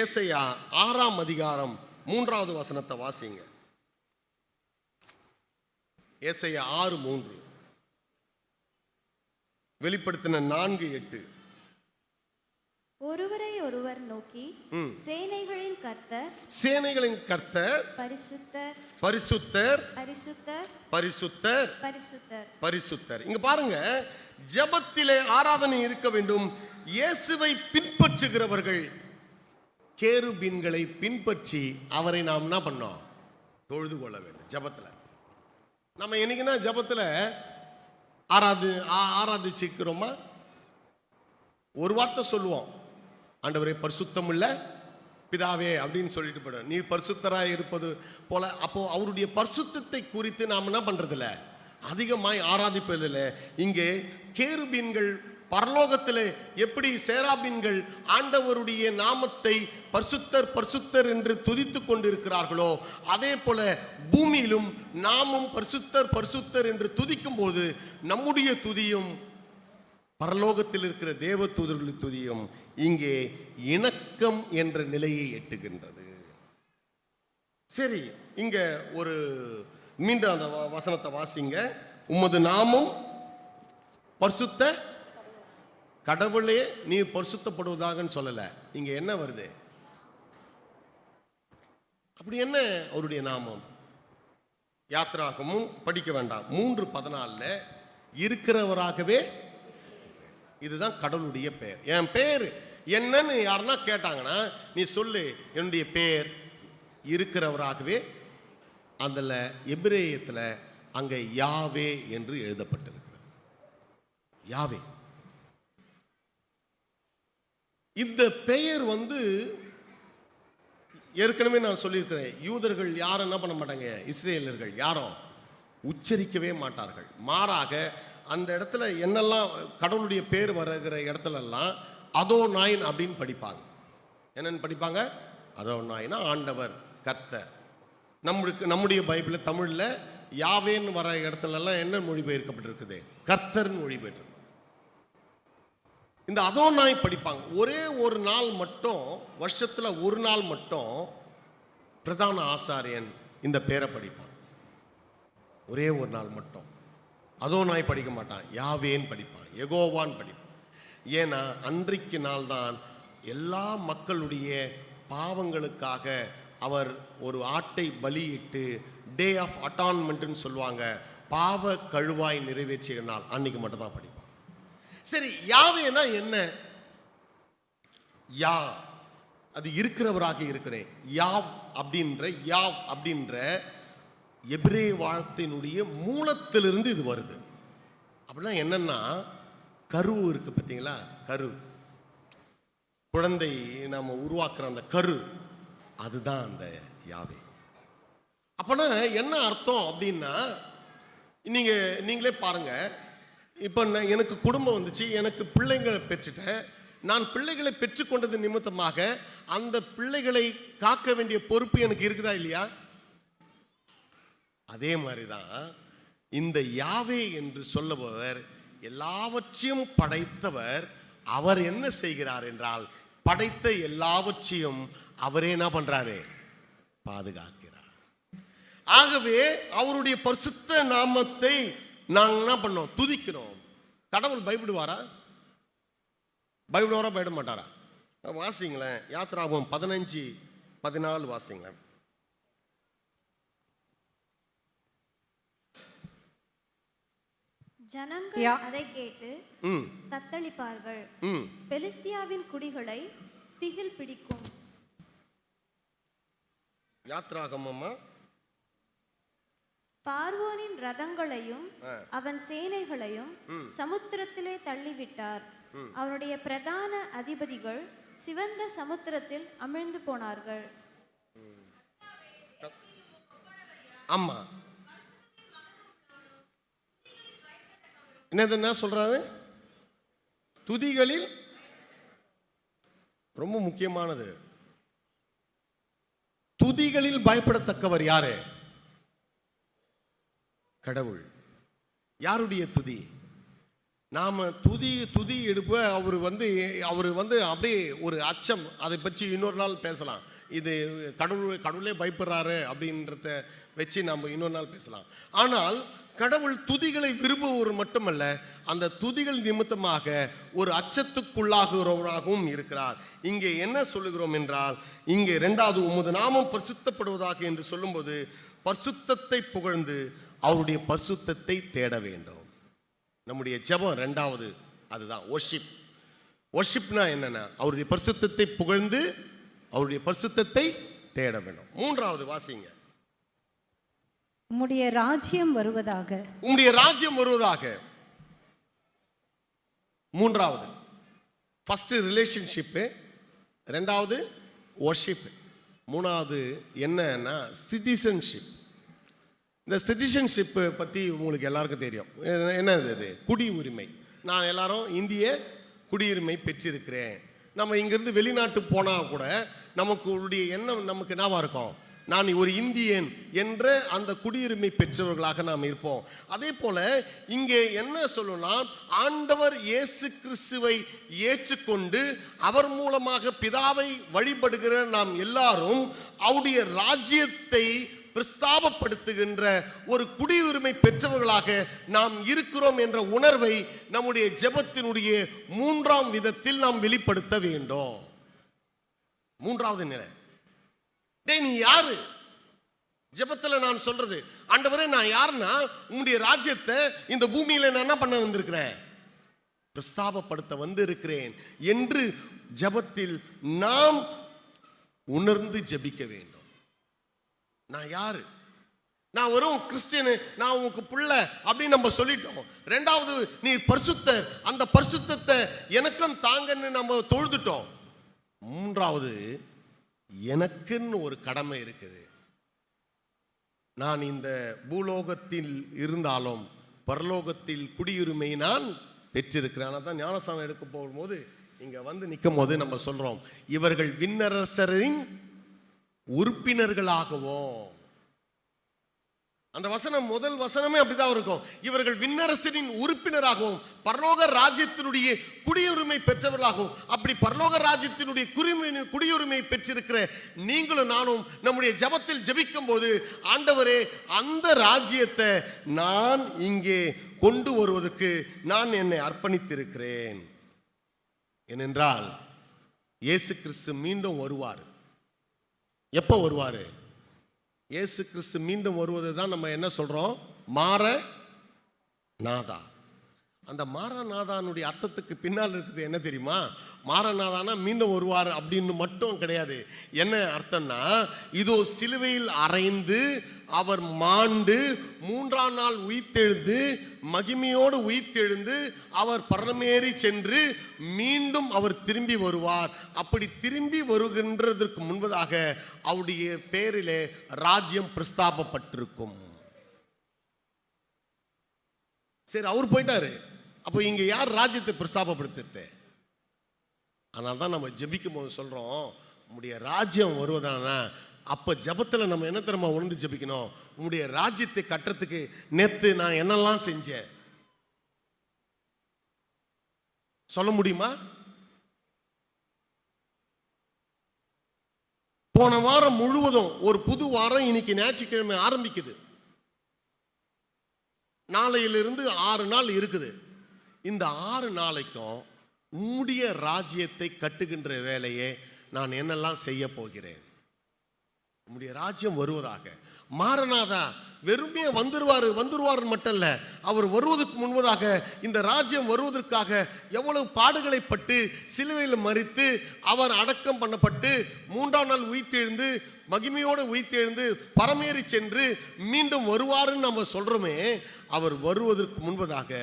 ஏசாயா 6:3 வாசிங்க. ஏசாயா 6:3, வெளிப்படுத்தின 4:8. ஒருவரை ஒருவர் நோக்கி சேனைகளின் கர்த்தர், சேனைகளின் கர்த்தர் பரிசுத்தர், பரிசுத்தர், பரிசுத்தர், பரிசுத்தர், பரிசுத்தர், பரிசுத்தர். இங்க பாருங்க, ஜெபத்திலே ஆராதனை இருக்க வேண்டும். இயேசுவை பின்பற்றுகிறவர்கள் கேருபீன்களை பின்பற்றி அவரை நாம் என்ன பண்ணோம்? தொழுது கொள்ள வேண்டும். ஜெபத்துல நம்ம என்னைக்குன்னா ஜெபத்துல ஆராதிச்சுக்கிறோமா? ஒரு வார்த்தை சொல்லுவோம், ஆண்டவரே பரிசுத்தம் உள்ள பிதாவே அப்படின்னு சொல்லிட்டு போயிடும். நீ பரிசுத்தராய் இருப்பது போல. அப்போ அவருடைய பரிசுத்தத்தை குறித்து நாம் என்ன பண்றதில்ல, அதிகமாய் ஆராதிப்பதில்லை. இங்கே கேருபீன்கள் பரலோகத்தில் எப்படி சேராபீன்கள் ஆண்டவருடைய நாமத்தை பரிசுத்தர் பரிசுத்தர் என்று துதித்து கொண்டிருக்கிறார்களோ, அதே போல பூமியிலும் நாமும் பரிசுத்தர் பரிசுத்தர் என்று துதிக்கும் போது நம்முடைய துதியும் பரலோகத்தில் இருக்கிற தேவ தூதர்களின் துதியும் இங்கே இணக்கம் என்ற நிலையை எட்டுகின்றது. சரி, இங்க ஒரு மீண்டும் அந்த வசனத்தை வாசிங்க. உமது நாமம் பரிசுத்த கடவுளே நீ பரிசுத்தப்படுவதாக சொல்லல. இங்க என்ன வருது? அப்படி என்ன அவருடைய நாமம்? யாத்ராகமும் படிக்க வேண்டாம், 3:14 இருக்கிறவராகவே. இதுதான் கடவுளுடைய பெயர். என் பெயர் என்னன்னு யாருன்னா கேட்டாங்கன்னா நீ சொல்லு, என்னுடைய பெயர் இருக்கிறவராகவே. அதில் எபிரேயத்தில் அங்கே யாவே என்று எழுதப்பட்டிருக்கிறது. யாவே. இந்த பெயர் ஏற்கனவே நான் சொல்லியிருக்கிறேன், யூதர்கள் யாரும் என்ன பண்ண மாட்டாங்க, இஸ்ரேலர்கள் யாரும் உச்சரிக்கவே மாட்டார்கள். மாறாக அந்த இடத்துல என்னெல்லாம் கடவுளுடைய பேர் வருகிற இடத்துலலாம் அதோ நாயின் அப்படின்னு படிப்பாங்க. என்னன்னு படிப்பாங்க? அதோ நாயினா ஆண்டவர், கர்த்தர். நம்முடைய பைபிளில் தமிழில் யாவேன்னு வர இடத்துலலாம் என்ன மொழிபெயர்க்கப்பட்டிருக்குது? கர்த்தர்னு மொழிபெயர்த்து. இந்த அதோனாய் படிப்பாங்க. ஒரே ஒரு நாள் மட்டும், வருஷத்துல ஒரு நாள் மட்டும் பிரதான ஆசாரியன் இந்த பேரை படிப்பான். ஒரே ஒரு நாள் மட்டும் அதோனாய் படிக்க மாட்டான், யாவேன்னு படிப்பான், யெகோவான்னு படிப்பான். ஏன்னா அன்றைக்கு நாள் தான் எல்லா மக்களுடைய பாவங்களுக்காக அவர் ஒரு ஆட்டை பலியிட்டு டே ஆஃப் அட்டான்மெண்ட்னு சொல்லுவாங்க, பாவ கழுவாய் நிறைவேற்றிய நாள். அன்னைக்கு மட்டும் தான் படிப்பான். சரி, யாவேனா என்ன? யா, அது இருக்கிறவராக இருக்கிறேன். யாவ் அப்படின்ற எபிரே வார்த்தையினுடைய மூலத்திலிருந்து இது வருது. அப்படின்னா என்னன்னா, கரு இருக்கு பார்த்தீங்களா? கரு, குழந்தை நாம உருவாக்குற அந்த கரு, அதுதான் அந்த யாவே. அப்பனா என்ன அர்த்தம் அப்படின்னா, நீங்களே பாருங்க. இப்போ எனக்கு குடும்பம் வந்துச்சு, எனக்கு பிள்ளைங்களை பெற்றுட்டேன். நான் பிள்ளைகளை பெற்றுக்கொண்டது நிமித்தமாக அந்த பிள்ளைகளை காக்க வேண்டிய பொறுப்பு எனக்கு இருக்குதா இல்லையா? அதே மாதிரிதான் இந்த யாவே என்று சொல்லுபவர் எல்லாவற்றையும் படைத்தவர். அவர் என்ன செய்கிறார் என்றால், படைத்த எல்லாவற்றையும் அவரே என்ன பண்றாரு? பாதுகாக்கிறார். ஆகவே அவருடைய பரிசுத்த நாமத்தை நாங்க என்ன பண்ணோம்? துதிக்கிறோம். கடவுள் பயப்படுவாரா? பயப்படுவாரா? பயப்பட மாட்டாரா? வாசிங்களேன், யாத்திராகமம் 15:14 வாசிங்களேன். ஜனங்கள் அதை கேட்டு தத்தளிப்பார்கள். பெலிஸ்தியாவின் குடிகளை திகில் பிடிக்கும். யாத்திராகமமா? பார்வோனின் ரதங்களையும் அவன் சேனைகளையும் சமுத்திரத்திலே தள்ளிவிட்டார். அவனுடைய பிரதான அதிபதிகள் சிவந்த சமுத்திரத்தில் அமிழ்ந்து போனார்கள். ஆமா, என்ன சொல்றாரு? துதிகளில் ரொம்ப முக்கியமானது. துதிகளில் பயப்படத்தக்கவர் யாரு? கடவுள். யாருடைய துதி? நாம துதி எடுப்ப அவர் வந்து அப்படியே ஒரு அச்சம். அதை பற்றி இன்னொரு நாள் பேசலாம். இது கடவுளே பயப்படுறாரு அப்படின்றத வச்சு நம்ம இன்னொரு நாள் பேசலாம். ஆனால் கடவுள் துதிகளை விரும்புவர் மட்டுமல்ல, அந்த துதிகள் நிமித்தமாக ஒரு அச்சத்துக்குள்ளாகிறவராகவும் இருக்கிறார். இங்கே என்ன சொல்லுகிறோம் என்றால், இங்கே 2வது உமது நாமம் பரிசுத்தப்படுவதாக என்று சொல்லும்போது பரிசுத்தத்தை புகழ்ந்து அவருடைய பரிசுத்தத்தை தேட வேண்டும். நம்முடைய ஜெபம் 2வது அதுதான் வொர்ஷிப். வொர்ஷிப்னா என்னன்னா, அவருடைய பரிசுத்தத்தை புகழ்ந்து அவருடைய பரிசுத்தத்தை தேட வேண்டும். 3வது வாசிங்க. உம்முடைய ராஜ்யம் வருவதாக. உம்முடைய ராஜ்யம் வருவதாக. 3வது ஃபர்ஸ்ட் ரிலேஷன்ஷிப், 2வது வொர்ஷிப், 3வது என்னன்னா சிட்டிசன்ஷிப். இந்த சிட்டிசன்ஷிப் பற்றி உங்களுக்கு எல்லாருக்கும் தெரியும். என்னது? அது குடியுரிமை. நான் எல்லாரும் இந்திய குடியுரிமை பெற்றிருக்கிறேன். நம்ம இங்கிருந்து வெளிநாட்டு போனால் கூட நமக்குடைய எண்ணம் நமக்கு என்னவா இருக்கும்? நான் ஒரு இந்தியன் என்ற அந்த குடியுரிமை பெற்றவர்களாக நாம் இருப்போம். அதே போல இங்கே என்ன சொல்லணும்னா, ஆண்டவர் இயேசு கிறிஸ்துவை ஏற்றுக்கொண்டு அவர் மூலமாக பிதாவை வழிபடுகிற நாம் எல்லாரும் அவருடைய ராஜ்யத்தை பிரஸ்தாபப்படுத்துகின்ற ஒரு குடியுரிமை பெற்றவர்களாக நாம் இருக்கிறோம் என்ற உணர்வை நம்முடைய ஜெபத்தினுடைய 3ஆம் விதத்தில் நாம் வெளிப்படுத்த வேண்டும். 3வது நிலை. நீ யாரு? ஜெபத்துல நான் சொல்றது, ஆண்டவரே நான் யாருன்னா, உம்முடைய ராஜ்யத்தை இந்த பூமியில நான் என்ன பண்ண வந்திருக்கிறேன்? பிரஸ்தாபப்படுத்த வந்திருக்கிறேன் என்று ஜெபத்தில் நாம் உணர்ந்து ஜெபிக்க வேண்டும். நான் யாரு? நான் வெறும் கிறிஸ்டியனு, நான் உனக்கு பிள்ளை அப்படின்னு நம்ம சொல்லிட்டோம். 2வது நீ பரிசுத்தர், அந்த பரிசுத்தத்தை எனக்கும் தாங்கன்னு நம்ம தொழுதுட்டோம். 3வது எனக்குன்னு ஒரு கடமை இருக்குது. நான் இந்த பூலோகத்தில் இருந்தாலும் பரலோகத்தில் குடியுரிமை நான் பெற்றிருக்கிறேன். அதான் ஞானஸ்நானம் எடுக்க போகும்போது இங்க வந்து நிற்கும் போது நம்ம சொல்றோம், இவர்கள் விண்ணரசரின் உறுப்பினர்களாகவும் அந்த வசனம் முதல் வசனமே அப்படிதான் இருக்கும். இவர்கள் விண்ணரசனின் உறுப்பினராகவும் பரலோக ராஜ்யத்தினுடைய குடியுரிமை பெற்றவர்களாகவும். அப்படி பரலோக ராஜ்யத்தினுடைய குடியுரிமை பெற்றிருக்கிற நீங்களும் நானும் நம்முடைய ஜெபத்தில் ஜெபிக்கும் போது, ஆண்டவரே அந்த ராஜ்யத்தை நான் இங்கே கொண்டு வருவதற்கு நான் என்னை அர்ப்பணித்திருக்கிறேன். ஏனென்றால் இயேசு கிறிஸ்து மீண்டும் வருவார். எப்போ வருவார்? இயேசு கிறிஸ்து மீண்டும் வருவது தான் நம்ம என்ன சொல்றோம்? மாரநாதா. அந்த மாரநாதானுடைய அர்த்தத்துக்கு பின்னால் இருக்குது என்ன தெரியுமா? மாரநாதானா மீண்டும் வருவார் அப்படின்னு மட்டும் கிடையாது. என்ன அர்த்தம்னா, இதோ சிலுவையில் அறைந்து அவர் மாண்டு 3ஆம் நாள் உயிர்த்தெழுந்து மகிமையோடு உயிர்த்தெழுந்து அவர் பரமேறி சென்று மீண்டும் அவர் திரும்பி வருவார். அப்படி திரும்பி வருகின்றதற்கு முன்பதாக அவருடைய பேரிலே ராஜ்யம் பிரஸ்தாபப்பட்டிருக்கும். சரி, அவர் போயிட்டாரு. அப்போ இங்க யார் ராஜ்யத்தை பிரஸ்தாபப்படுத்து? ஆனால் தான் நம்ம ஜெபிக்கும் போது சொல்றோம், உம்முடைய ராஜ்யம் வருவதானா. அப்ப ஜெபத்துல நம்ம என்ன தெரியுமா உணர்ந்து ஜெபிக்கணும்? உம்முடைய ராஜ்யத்தை கட்டுறதுக்கு நேத்து நான் என்னெல்லாம் செஞ்சேன் சொல்ல முடியுமா? போன வாரம் முழுவதும் ஒரு புது வாரம் இன்னைக்கு ஞாயிற்றுக்கிழமை ஆரம்பிக்குது. நாளையிலிருந்து 6 நாள் இருக்குது. இந்த 6 நாளைக்கும் உம்முடைய ராஜ்யத்தை கட்டுகின்ற வேலையை நான் என்னெல்லாம் செய்ய போகிறேன்? உம்முடைய ராஜ்யம் வருவதாக. மாரநாதா வெறுமே வந்துருவார் மட்டும் இல்ல, அவர் வருவதற்கு முன்பதாக இந்த ராஜ்யம் வருவதற்காக எவ்வளவு பாடுகளை பட்டு சிலுவையில் மரித்து அவர் அடக்கம் பண்ணப்பட்டு 3ஆம் நாள் உயிர்த்தெழுந்து மகிமையோடு உயிர்த்தெழுந்து பரமேறி சென்று மீண்டும் வருவாருன்னு நம்ம சொல்றோமே. அவர் வருவதற்கு முன்பதாக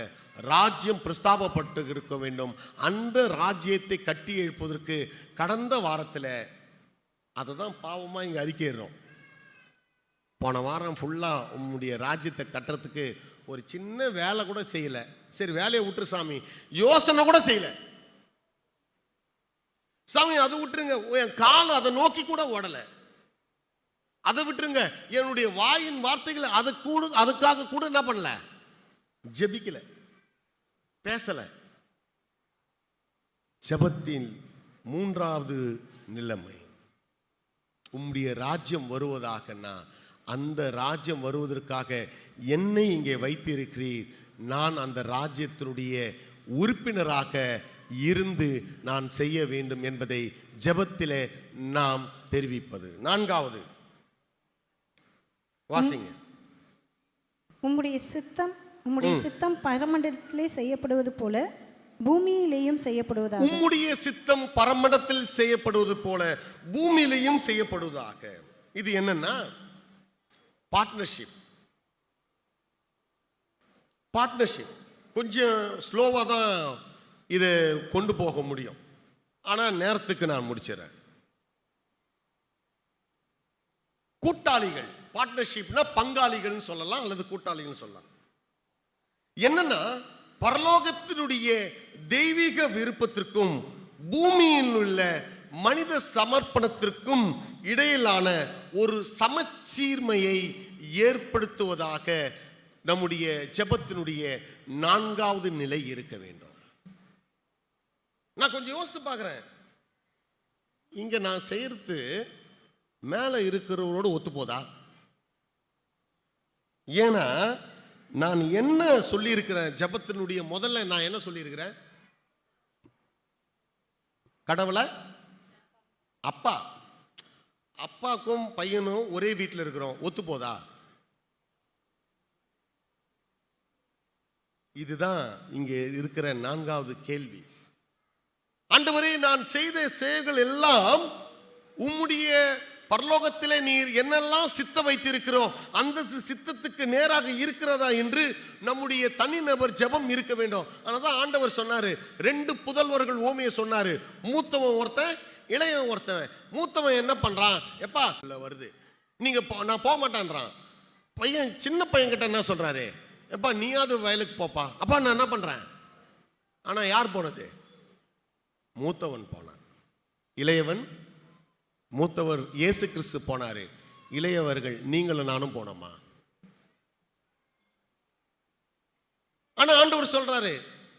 ராஜ்யம் பிரஸ்தாபப்பட்டு இருக்க வேண்டும். அந்த ராஜ்யத்தை கட்டி எழுப்பதற்கு கடந்த வாரத்தில் அதை தான் பாவமாக இங்கே அறிக்கையிடுறோம். போன வாரம் ஃபுல்லாக உம்முடைய ராஜ்யத்தை கட்டுறதுக்கு ஒரு சின்ன வேலை கூட செய்யலை. சரி, வேலையை விட்டுரு சாமி, யோசனை கூட செய்யலை சாமி, அதை விட்டுருங்க. என் காலம் அதை நோக்கி கூட ஓடலை, அதை விட்டுருங்க. என்னுடைய வாயின் வார்த்தைகளை அதுக்காக கூட என்ன பண்ணல, ஜெபிக்கல, பேசல. ஜெபத்தின் 3வது நிலைமை, உம்முடைய ராஜ்யம் வருவதாகனா, அந்த ராஜ்யம் வருவதற்காக என்னை இங்கே வைத்திருக்கிறீர். நான் அந்த ராஜ்யத்தினுடைய உறுப்பினராக இருந்து நான் செய்ய வேண்டும் என்பதை ஜெபத்திலே நாம் தெரிவிப்பது. 4வது வாசிங்க. உம்முடைய சித்தம் பரமண்டலத்திலே செய்யப்படுவது போல பூமியிலேயும் செய்யப்படுவதாக. உம்முடைய சித்தம் பரமண்டலத்தில் செய்யப்படுவது போல பூமியிலேயும் செய்யப்படுவதாக. இது என்னன்னா பார்ட்னர்ஷிப். கொஞ்சம் ஸ்லோவா தான் இதை கொண்டு போக முடியும். ஆனா நேரத்துக்கு நான் முடிச்சிடறேன். கூட்டாளிகள், பார்ட்னர்ஷிப்னா பங்காளிகள் சொல்லலாம் அல்லது கூட்டாளிகள் சொல்லலாம். என்னன்னா பரலோகத்தினுடைய தெய்வீக விருப்பத்திற்கும் பூமியில் உள்ள மனித சமர்ப்பணத்திற்கும் இடையிலான ஒரு சமச்சீர்மையை ஏற்படுத்துவதாக நம்முடைய ஜெபத்தினுடைய 4வது நிலை இருக்க வேண்டும். நான் கொஞ்சம் யோசித்து பார்க்கிறேன், இங்க நான் செய்யறது மேல இருக்கிறவரோடு ஒத்து போதா? ஏன்னா நான் என்ன சொல்லி இருக்கிறேன்? ஜெபத்தினுடைய முதல்ல நான் என்ன சொல்லி இருக்கிறேன்? கடவுளை அப்பாக்கும் பையனும் ஒரே வீட்டில் இருக்கிறோம், ஒத்து போதா? இதுதான் இங்கே இருக்கிற 4வது கேள்வி. ஆண்டவரே, நான் செய்த செயல்கள் எல்லாம் உம்முடைய பரலோகத்திலே நீர் என்னெல்லாம் சித்த வைத்திருக்கிறோம் அந்த சித்தத்துக்கு நேராக இருக்கிறதா என்று நம்முடைய தனிநபர் ஜெபம் இருக்க வேண்டும். அதனால ஆண்டவர் சொன்னாரு, 2 புதல்வர்கள் ஓமையை சொன்னாரு. மூத்தவன் ஒருத்தன், இளையவன் ஒருத்தன். மூத்தவன் என்ன பண்றான்? எப்பா வருது, நீங்க நான் போக மாட்டான்றான். பையன், சின்ன பையன் கிட்ட என்ன சொல்றாரு? எப்பா நீயாவது வயலுக்கு போப்பா. அப்பா நான் என்ன பண்றேன்? ஆனா யார் போனது? மூத்தவன் போனான். இளையவன், மூத்தவர் இயேசு கிறிஸ்து போனாரு. இளையவர்கள் நீங்களும் நானும் போனோமா? ஆனா ஆண்டவர் சொல்றாரு,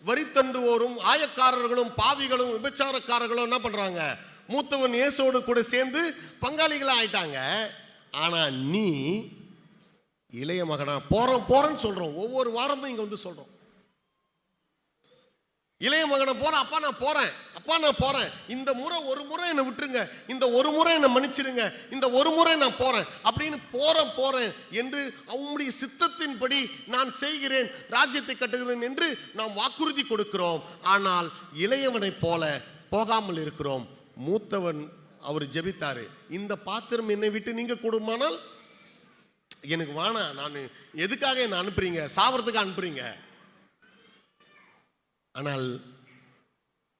வரி தண்டுவோரும் ஆயக்காரர்களும் பாவிகளும் விபச்சாரக்காரர்களும் என்ன பண்றாங்க, மூத்தவன் இயேசுவோடு கூட சேர்ந்து பங்காளிகளா ஆயிட்டாங்க. ஆனா நீ இளைய மகனா போறேன்னு சொல்றோம். ஒவ்வொரு வாரமும் இங்க வந்து சொல்றோம், இளைய மகனை போறேன், அப்பா நான் போறேன், அப்பா நான் போறேன், இந்த முறை ஒரு முறை என்னை விட்டுருங்க, இந்த ஒரு முறை என்னை மன்னிச்சிருங்க, இந்த ஒரு முறை நான் போறேன் அப்படின்னு போறேன் என்று அவங்களுடைய சித்தத்தின்படி நான் செய்கிறேன், ராஜ்யத்தை கட்டுகிறேன் என்று நாம் வாக்குறுதி கொடுக்கிறோம். ஆனால் இளையவனை போல போகாமல் இருக்கிறோம். மூத்தவன் அவர் ஜெபித்தாரு, இந்த பாத்திரம் என்னை விட்டு நீங்க கொடுமானால் எனக்கு வேணாம், நான் எதுக்காக என்ன அனுப்புறீங்க, சாவறதுக்கு அனுப்புறீங்க. ஆனால்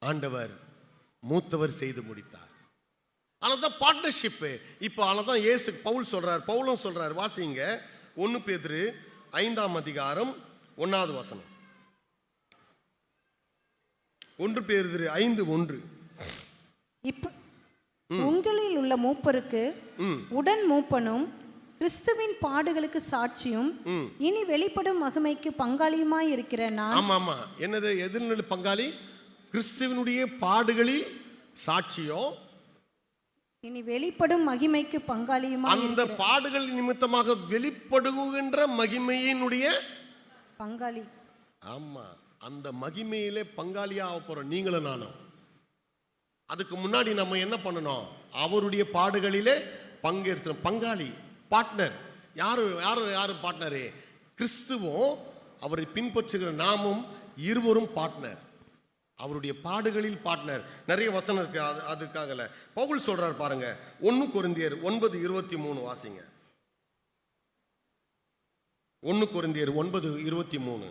ஆண்டவர் மூத்தவர் செய்து முடித்தார். அதனால்தான் பார்ட்னர்ஷிப். இப்போ அதனால்தான் இயேசு பவுலும் சொல்றார், வாசிங்க 1 பேதுரு 5ஆம் அதிகாரம் 1வது வசனம். 1 பேதுரு 5:1. உங்களில் உள்ள மூப்பருக்கு உடன் மூப்பனும் கிறிஸ்துவின் பாடுகளுக்கு சாட்சியும் இனி வெளிப்படும் மகிமைக்கு பங்காளியுமாய் இருக்கிற நான். ஆமா, என்னது எதில் பங்காளி? கிறிஸ்துவினுடைய பாடுகளில் சாட்சியோ, இனி வெளிப்படும் மகிமைக்கு பங்காளியுமாய். அந்த பாடுகள் நிமித்தமாக வெளிப்படுகின்ற மகிமையினுடைய பங்காளி. ஆமா, அந்த மகிமையிலே பங்காளியாக போறோம் நீங்களும் நானும். அதுக்கு முன்னாடி நம்ம என்ன பண்ணணும், அவருடைய பாடுகளிலே பங்கேற்கிறோம். பங்காளி, பார்ட்னர். யாரு பார்ட்னரு? கிறிஸ்துவும் அவரை பின்பற்றுகிற நாமும் இருவரும் பார்ட்னர், அவருடைய பாடுகளில் பார்ட்னர். நிறைய வசனம் இருக்கு, அதுக்காக பவுல் சொல்றார் பாருங்க. 1 கொரிந்தியர் 9:23 வாசிங்க. 1 கொரிந்தியர் 9:23.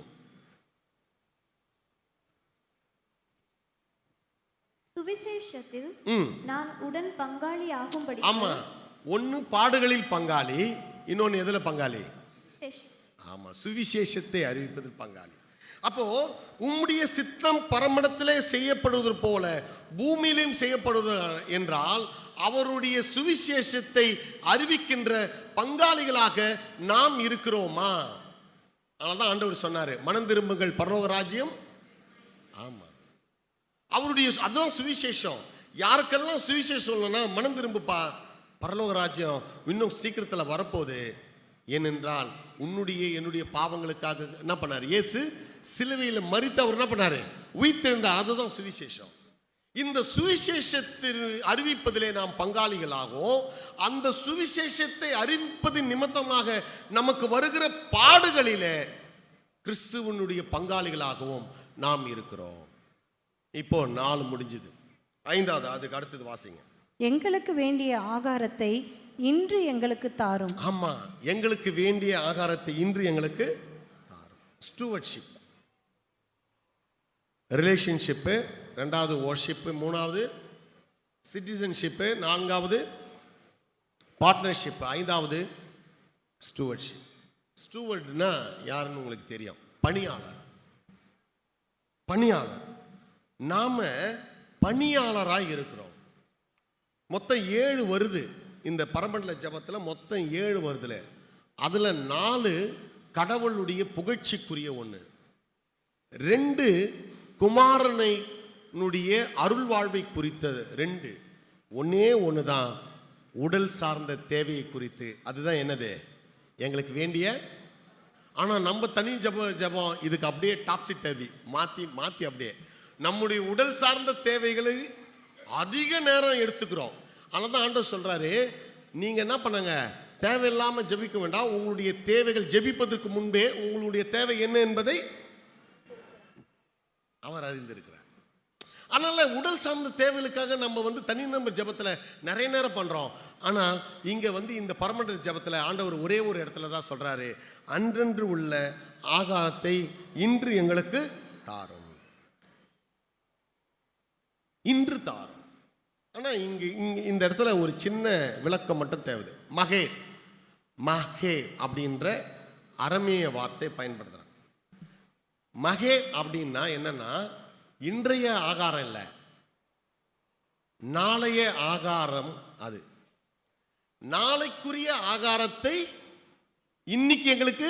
சுவிசேஷத்தில் நான் உடன் பங்காளி ஆகும்படி. ஆமா, ஒன்னு பாடுகளில் பங்காளி, இன்னொன்னு எதுல பங்காளி? ஆமா, சுவிசேஷத்தை அறிவிப்பதில் பங்காளி. அப்போ உம்முடைய சித்தம் பரமண்டத்திலே செய்யப்படுவது போல பூமியிலும் செய்யப்படுவது என்றால் அவருடைய சுவிசேஷத்தை அறிவிக்கின்ற பங்காளிகளாக நாம் இருக்கிறோமா? அதனால்தான் ஆண்டவர் சொன்னாரு, மனம் திரும்புங்கள் பரலோக ராஜ்யம். ஆமா, அவருடைய அதான் சுவிசேஷம். யாருக்கெல்லாம் சுவிசேஷம் சொல்லணும்னா, மனம் திரும்புப்பா, பரலோக ராஜ்யம் இன்னும் சீக்கிரத்தில் வரப்போகுது. ஏனென்றால் உன்னுடைய என்னுடைய பாவங்களுக்காக என்ன பண்ணார் இயேசு? சிலுவையில் மரித்து அவர் என்ன பண்ணாரு? உயிர்த்தெழுந்தார். அதுதான் சுவிசேஷம். இந்த சுவிசேஷத்தை அறிவிப்பதிலே நாம் பங்காளிகளாகவும், அந்த சுவிசேஷத்தை அறிவிப்பதின் நிமித்தமாக நமக்கு வருகிற பாடுகளிலே கிறிஸ்துவனுடைய பங்காளிகளாகவும் நாம் இருக்கிறோம். இப்போ 4 முடிஞ்சது. 5வது, அதுக்கு அடுத்தது வாசிங்க. எங்களுக்கு வேண்டிய ஆகாரத்தை இன்று எங்களுக்கு தாரும். ஆமா, எங்களுக்கு வேண்டிய ஆகாரத்தை இன்று எங்களுக்கு தாரும். ஸ்டூவர்ட்ஷிப், ரிலேஷன்ஷிப்பு, 2வது வொர்ஷிப்பு, 3வது சிட்டிசன்ஷிப்பு, 4வது பார்ட்னர்ஷிப், 5வது ஸ்டூவர்ட்ஷிப். ஸ்டூவர்ட்னா யாருன்னு உங்களுக்கு தெரியும், பணியாளர். பணியாளர், நாம பணியாளராக இருக்கிறோம். மொத்தம் 7 வருது இந்த பரமண்டல ஜபத்தில், மொத்தம் 7 வருதுல. அதுல 4 கடவுளுடைய புகழ்ச்சிக்குரிய ஒன்று, 2 குமாரனுடைய அருள் வாழ்வை குறித்தது 2, ஒன்று தான் உடல் சார்ந்த தேவையை குறித்து. அதுதான் என்னது? எங்களுக்கு வேண்டிய. ஆனா நம்ம தனி ஜபம் இதுக்கு அப்படியே டாப்ஸி டர்வி மாத்தி அப்படியே நம்முடைய உடல் சார்ந்த தேவைகளை அதிக நேரம் எடுத்துக்கிறோம். அதனால தான் ஆண்டவர் சொல்றாரு, நீங்க என்ன பண்ணுங்க, தேவையில்லாம ஜெபிக்க வேண்டாம். உங்களுடைய தேவைகள் ஜெபிப்பதற்கு முன்பே உங்களுடைய தேவை என்ன என்பதை அவர் அறிந்திருக்கிறார். அதனால உடல் சார்ந்த தேவைகளுக்காக நம்ம தனி நம்பர் ஜெபத்துல நிறைய நேரம் பண்றோம். ஆனால் இங்க இந்த பரமண்டல ஜெபத்துல ஆண்டவர் ஒரே ஒரு இடத்துல தான் சொல்றாரு, அன்றன்று உள்ள ஆகாரத்தை இன்று எங்களுக்கு தாரும், இன்று தாரும். ஆனா இங்க இந்த இடத்துல ஒரு சின்ன விளக்கம் மட்டும் தேவை. மகே அப்படின்ற அரமேய வார்த்தை பயன்படுத்துறாங்க. மகே அப்படின்னா என்னன்னா, இன்றைய ஆகாரம் இல்லை, நாளைய ஆகாரம். அது நாளைக்குரிய ஆகாரத்தை இன்னைக்கு எங்களுக்கு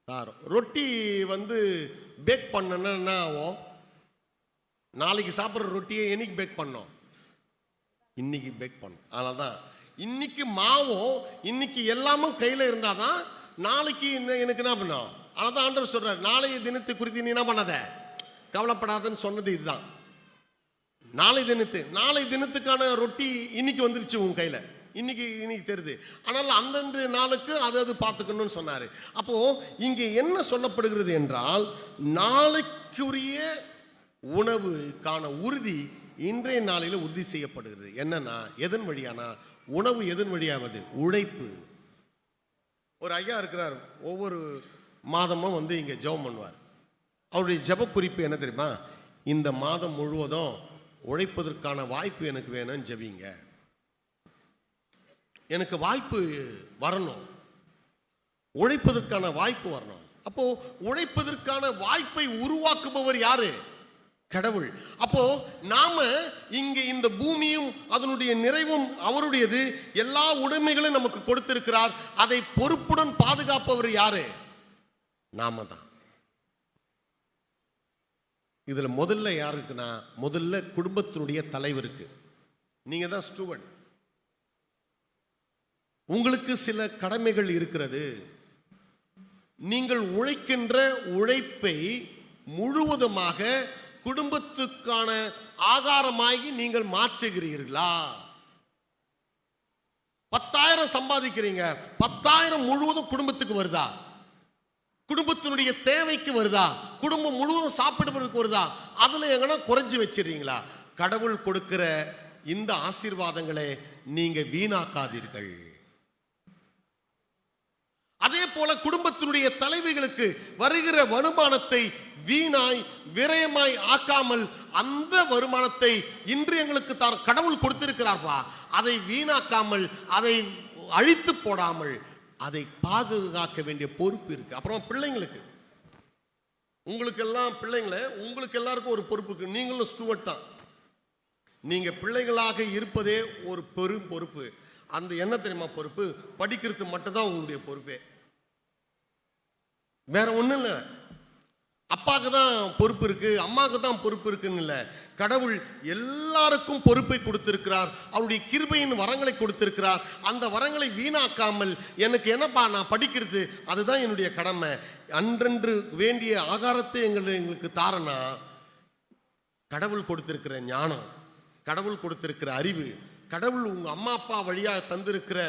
தாரும். ரொட்டி பேக் பண்ணனா என்ன ஆகும்? நாளைக்கு சாப்பிட்ற ரொட்டியை என்னைக்கு பேக் பண்ணோம்? இன்னைக்கு பேக் பண்ணும். அதனால தான் இன்னைக்கு மாவும் இன்னைக்கு எல்லாமும் கையில் இருந்தால் தான் நாளைக்கு எனக்கு என்ன பண்ணும். அதனால தான் ஆண்டவர் சொல்றார், நாளைய தினத்தை குறித்து நீ என்ன பண்ணாத, கவலைப்படாதன்னு சொன்னது இதுதான். நாளை தினத்துக்கான ரொட்டி இன்னைக்கு வந்துருச்சு உன் கையில், இன்னைக்கு தெரியுது. ஆனால் அந்தன்று நாளுக்கு அது பார்த்துக்கணும்னு சொன்னார். அப்போ இங்கே என்ன சொல்லப்படுகிறது என்றால், நாளைக்குரிய உணவுக்கான உறுதி இன்றைய நாளில் உறுதி செய்யப்படுகிறது. என்னன்னா, எதன் வழியானா, உணவு எதன் வழியாவது? உழைப்பு. ஒரு ஐயா இருக்கிறார், ஒவ்வொரு மாதமும் இங்கே ஜெபம் பண்ணுவார். அவருடைய ஜெப குறிப்பு என்ன தெரியுமா? இந்த மாதம் முழுவதும் உழைப்பதற்கான வாய்ப்பு எனக்கு வேணும்னு ஜெபிங்க. எனக்கு வாய்ப்பு வரணும், உழைப்பதற்கான வாய்ப்பு வரணும். அப்போ உழைப்பதற்கான வாய்ப்பை உருவாக்குபவர் யாரு? கடவுள். அப்போ நாம இங்க இந்த பூமியும் அதனுடைய நிறைவும் அவருடையது. எல்லா உடைமைகளும் நமக்கு கொடுத்திருக்கிறார். அதை பொறுப்புடன் பாதுகாப்பவர் யாரு? நாம தான். இதுல முதல்ல யாருக்குன்னா, முதல்ல குடும்பத்தினுடைய தலைவருக்கு. நீங்க தான் ஸ்டூவர்ட். உங்களுக்கு சில கடமைகள் இருக்கிறது. நீங்கள் உழைக்கின்ற உழைப்பை முழுவதுமாக குடும்பத்துக்கான ஆகாரமாகி நீங்கள் மாற்றுகிறீர்களா? 10,000 சம்பாதிக்கிறீங்க, 10,000 முழுவதும் குடும்பத்துக்கு வருதா? குடும்பத்தினுடைய தேவைக்கு வருதா? குடும்பம் முழுவதும் சாப்பிடுவதற்கு வருதா? அதுல எங்கன்னா குறைஞ்சு வச்சிருக்கீங்களா? கடவுள் கொடுக்கிற இந்த ஆசீர்வாதங்களை நீங்க வீணாக்காதீர்கள். அதே போல குடும்பத்தினுடைய தலைவிகளுக்கு வருகிற வருமானத்தை வீணாய் விரயமாய் ஆக்காமல், அந்த வருமானத்தை இன்று எங்களுக்கு கடவுள் கொடுத்திருக்கிறார்ப்பா, அதை வீணாக்காமல், அதை அழித்து போடாமல், அதை பாதுகாக்க வேண்டிய பொறுப்பு இருக்கு. அப்புறம் பிள்ளைங்களுக்கு, உங்களுக்கு எல்லாம் பிள்ளைங்களே, உங்களுக்கு எல்லாருக்கும் ஒரு பொறுப்பு இருக்கு. நீங்களும் ஸ்டூவர்ட் தான். நீங்க பிள்ளைகளாக இருப்பதே ஒரு பெரும் பொறுப்பு. அந்த என்ன தெரியுமா பொறுப்பு? படிக்கிறது மட்டும்தான் உங்களுடைய பொறுப்பே, வேற ஒண்ணும் இல்லை. அப்பாவுக்கு தான் பொறுப்பு இருக்கு, அம்மாவுக்கு தான் பொறுப்பு இருக்குன்னு இல்லை. கடவுள் எல்லாருக்கும் பொறுப்பை கொடுத்திருக்கிறார். அவருடைய கிருபையின் வரங்களை கொடுத்திருக்கிறார். அந்த வரங்களை வீணாக்காமல், எனக்கு என்னப்பா நான் படிக்கிறது, அதுதான் என்னுடைய கடமை, அன்றன்று வேண்டிய ஆகாரத்தை எங்களுக்கு தாரனா, கடவுள் கொடுத்திருக்கிற ஞானம், கடவுள் கொடுத்திருக்கிற அறிவு, கடவுள் உங்க அம்மா அப்பா வழியாக தந்திருக்கிற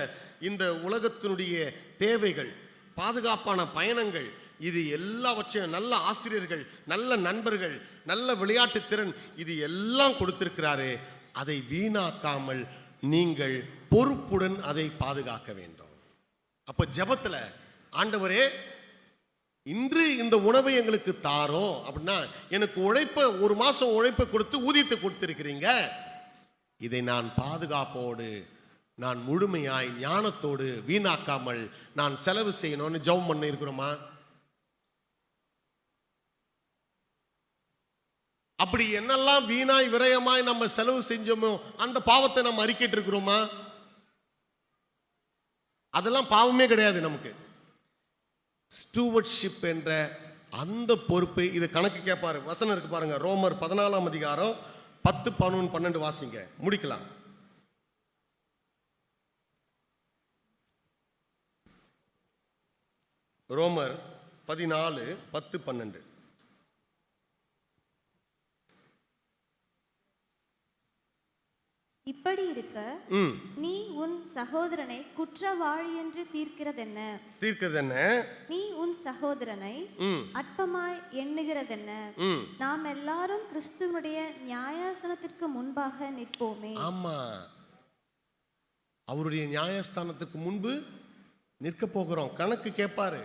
இந்த உலகத்தினுடைய தேவைகள், பாதுகாப்பான பயணங்கள், இது எல்லாவற்றையும், நல்ல ஆசிரியர்கள், நல்ல நண்பர்கள், நல்ல விளையாட்டு திறன், இது எல்லாம் கொடுத்திருக்கிறாரே. அதை வீணாக்காமல் நீங்கள் பொறுப்புடன் அதை பாதுகாக்க வேண்டும். அப்ப ஜெபத்துல, ஆண்டவரே இன்று இந்த உணவை எங்களுக்கு தாரோம் அப்படின்னா, எனக்கு ஒரு மாசம் உழைப்பை கொடுத்து ஊதியத்தை கொடுத்திருக்கிறீங்க, இதை நான் பாதுகாப்போடு, நான் முழுமையாய் ஞானத்தோடு வீணாக்காமல் நான் செலவு செய்யணும்னு ஜெபம் பண்ணி இருக்கிறோமா? அப்படி என்னெல்லாம் வீணாய் விரயமாய் நம்ம செலவு செஞ்சோமோ அந்த பாவத்தை நம்ம அறிக்கிட்டு இருக்கிறோமா? அதெல்லாம் பாவமே கிடையாது நமக்கு. ஸ்டூவர்ட்ஷிப் என்ற அந்த பொறுப்பை, இது கணக்கு கேட்பாரு. வசனம் இருக்கு பாருங்க, ரோமர் 14ஆம் அதிகாரம் 10, 11, 12 வாசிங்க, முடிக்கலாம். ரோமர் 14, 10, 12. இப்படி இருக்க நீ உன் சகோதரனை குற்றவாளி என்று தீர்க்கிறதென்ன? நீ உன் சகோதரனை அற்பமாய் எண்ணுகிறதென்ன? நாம் எல்லாரும் கிறிஸ்துவனுடைய நியாயஸ்தானத்திற்கு முன்பாக நிற்போமே. ஆமா, அவருடைய நியாயஸ்தானத்துக்கு முன்பு நிற்க போகிறோம். கணக்கு கேட்பாரு.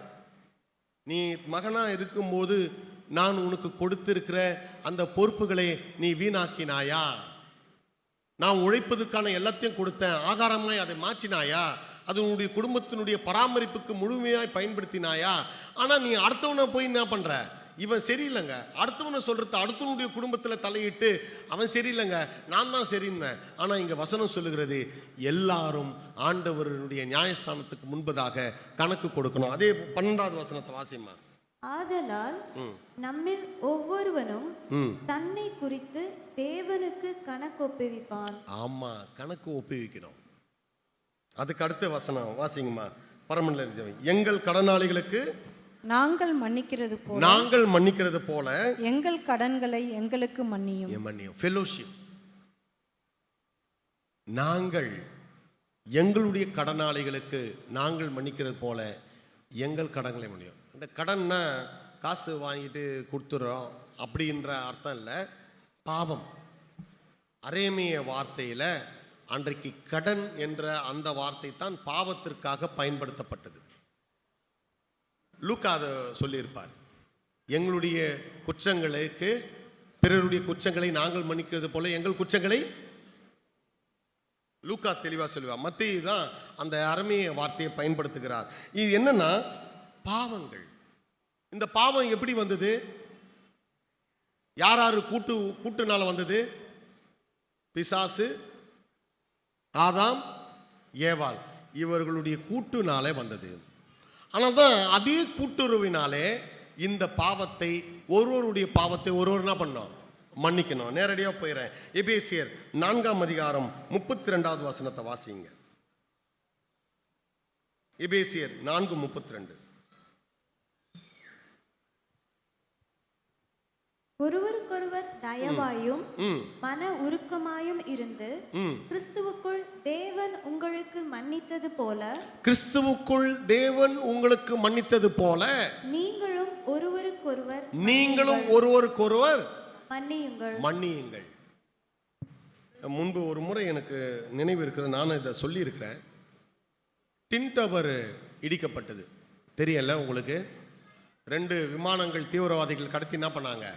நீ மகனா இருக்கும்போது நான் உனக்கு கொடுத்திருக்கிற அந்த பொறுப்புகளை நீ வீணாக்கினாயா? நான் உழைப்பதற்கான எல்லாத்தையும் கொடுத்தேன், ஆகாரமாய் அதை மாற்றினாயா? அது உன்னுடைய குடும்பத்தினுடைய பராமரிப்புக்கு முழுமையாய் பயன்படுத்தினாயா? ஆனா நீ அடுத்தவனை போய் என்ன பண்ற, இவன் சரியில்லைங்க, அடுத்தவனை சொல்றது, அடுத்தவனுடைய குடும்பத்தில் தலையிட்டு அவன் சரியில்லைங்க, நான் தான் சரின்னு. ஆனா இங்க வசனம் சொல்லுகிறது, எல்லாரும் ஆண்டவருடைய நியாயஸ்தானத்துக்கு முன்பதாக கணக்கு கொடுக்கணும். அதே 12வது வசனத்தை வாசிமா. ஆதலால் நம்மில் ஒவ்வொருவனும் தன்னை குறித்து தேவனுக்கு கணக்கு ஒப்புவிப்பான். ஆமா, கணக்கு ஒப்புவிக்கணும். அதுக்கு அடுத்த வசனம் வாசிங்கம்மா. பரமண்டல எங்கள் கடனாளிகளுக்கு நாங்கள் மன்னிக்கிறது போல எங்கள் கடன்களை எங்களுக்கு மன்னியும். ஃபெலோஷிப். நாங்கள் எங்களுடைய கடனாளிகளுக்கு நாங்கள் மன்னிக்கிறது போல எங்கள் கடன்களை மன்னியும். இந்த கடன்னா காசு வாங்கிட்டு கொடுத்துறோம் அப்படின்ற அர்த்தம் இல்லை. பாவம். அரேமிய வார்த்தையில் அன்றைக்கு கடன் என்ற அந்த வார்த்தை தான் பாவத்திற்காக பயன்படுத்தப்பட்டது. லூக்கா அதை சொல்லியிருப்பார். எங்களுடைய குற்றங்களுக்கு பிறருடைய குற்றங்களை நாங்கள் மன்னிக்கிறது போல எங்கள் குற்றங்களை லூக்கா தெளிவாக சொல்லுவார். மத்தேயு தான் அந்த அரேமிய வார்த்தையை பயன்படுத்துகிறார். இது என்னன்னா பாவங்கள். இந்த பாவம் எப்படி வந்தது? யார் கூட்டுனால வந்தது? பிசாசு, ஆதாம், ஏவாள் இவர்களுடைய கூட்டுனாலே வந்தது. ஆனால் தான் அதே கூட்டுறவினாலே இந்த பாவத்தை ஒருவருடைய பாவத்தை ஒருவர் என்ன பண்ணோம்? மன்னிக்கணும். நேரடியாக போயிடுறேன். எபேசியர் 4:32 வசனத்தை வாசிங்க. எபேசியர் 4:32. ஒருவருக்கொருவர் தயவாயும் மன உருக்கமாயும் இருந்து கிறிஸ்துவுக்குள் தேவன் உங்களுக்கு மன்னித்தது போல நீங்களும் ஒருவருக்கொருவர் மன்னியுங்கள். முன்பு ஒரு முறை எனக்கு நினைவு இருக்கிறது, நானும் இதை சொல்லி இருக்கிறேன். டின் டவர் இடிக்கப்பட்டது, தெரியல உங்களுக்கு? 2 விமானங்கள் தீவிரவாதிகள் கடத்தி என்ன பண்ணாங்க?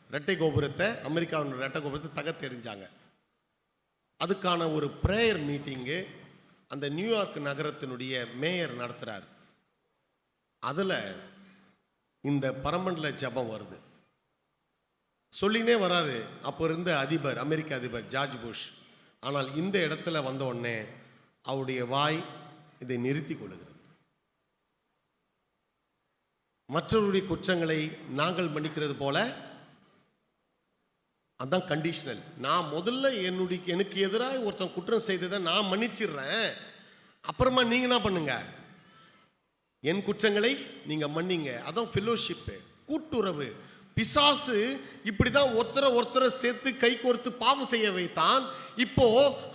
இரட்டை கோபுரத்தை, அமெரிக்காவின் இரட்டை கோபுரத்தை தகர்த்தெறிஞ்சாங்க. அதுக்கான ஒரு ப்ரேயர் மீட்டிங்கு அந்த நியூயார்க் நகரத்தினுடைய மேயர் நடத்துகிறார். அதில் இந்த பரமண்டல ஜபம் வருது. சொல்லினே வராரு அப்போ இருந்த அதிபர், அமெரிக்க அதிபர் ஜார்ஜ் புஷ். ஆனால் இந்த இடத்துல வந்த உடனே அவருடைய வாய் இதை நிறுத்தி கொள்ளுகிறது. மற்றவருடைய குற்றங்களை நாங்கள் மன்னிக்கிறது போல, அதான் கண்டிஷனல். நான் முதல்ல எனக்கு எதிராக ஒருத்தன் குற்றம் செய்ததை நான் மன்னிச்சிடுறேன், அப்புறமா நீங்க என்ன பண்ணுங்க? என் குற்றங்களை நீங்க மன்னிங்க. அதான் ஃபெலோஷிப்பு, கூட்டுறவு. பிசாசு இப்படிதான் ஒருத்தரை சேர்த்து கை கோர்த்து பாவம் செய்ய வைத்தான். இப்போ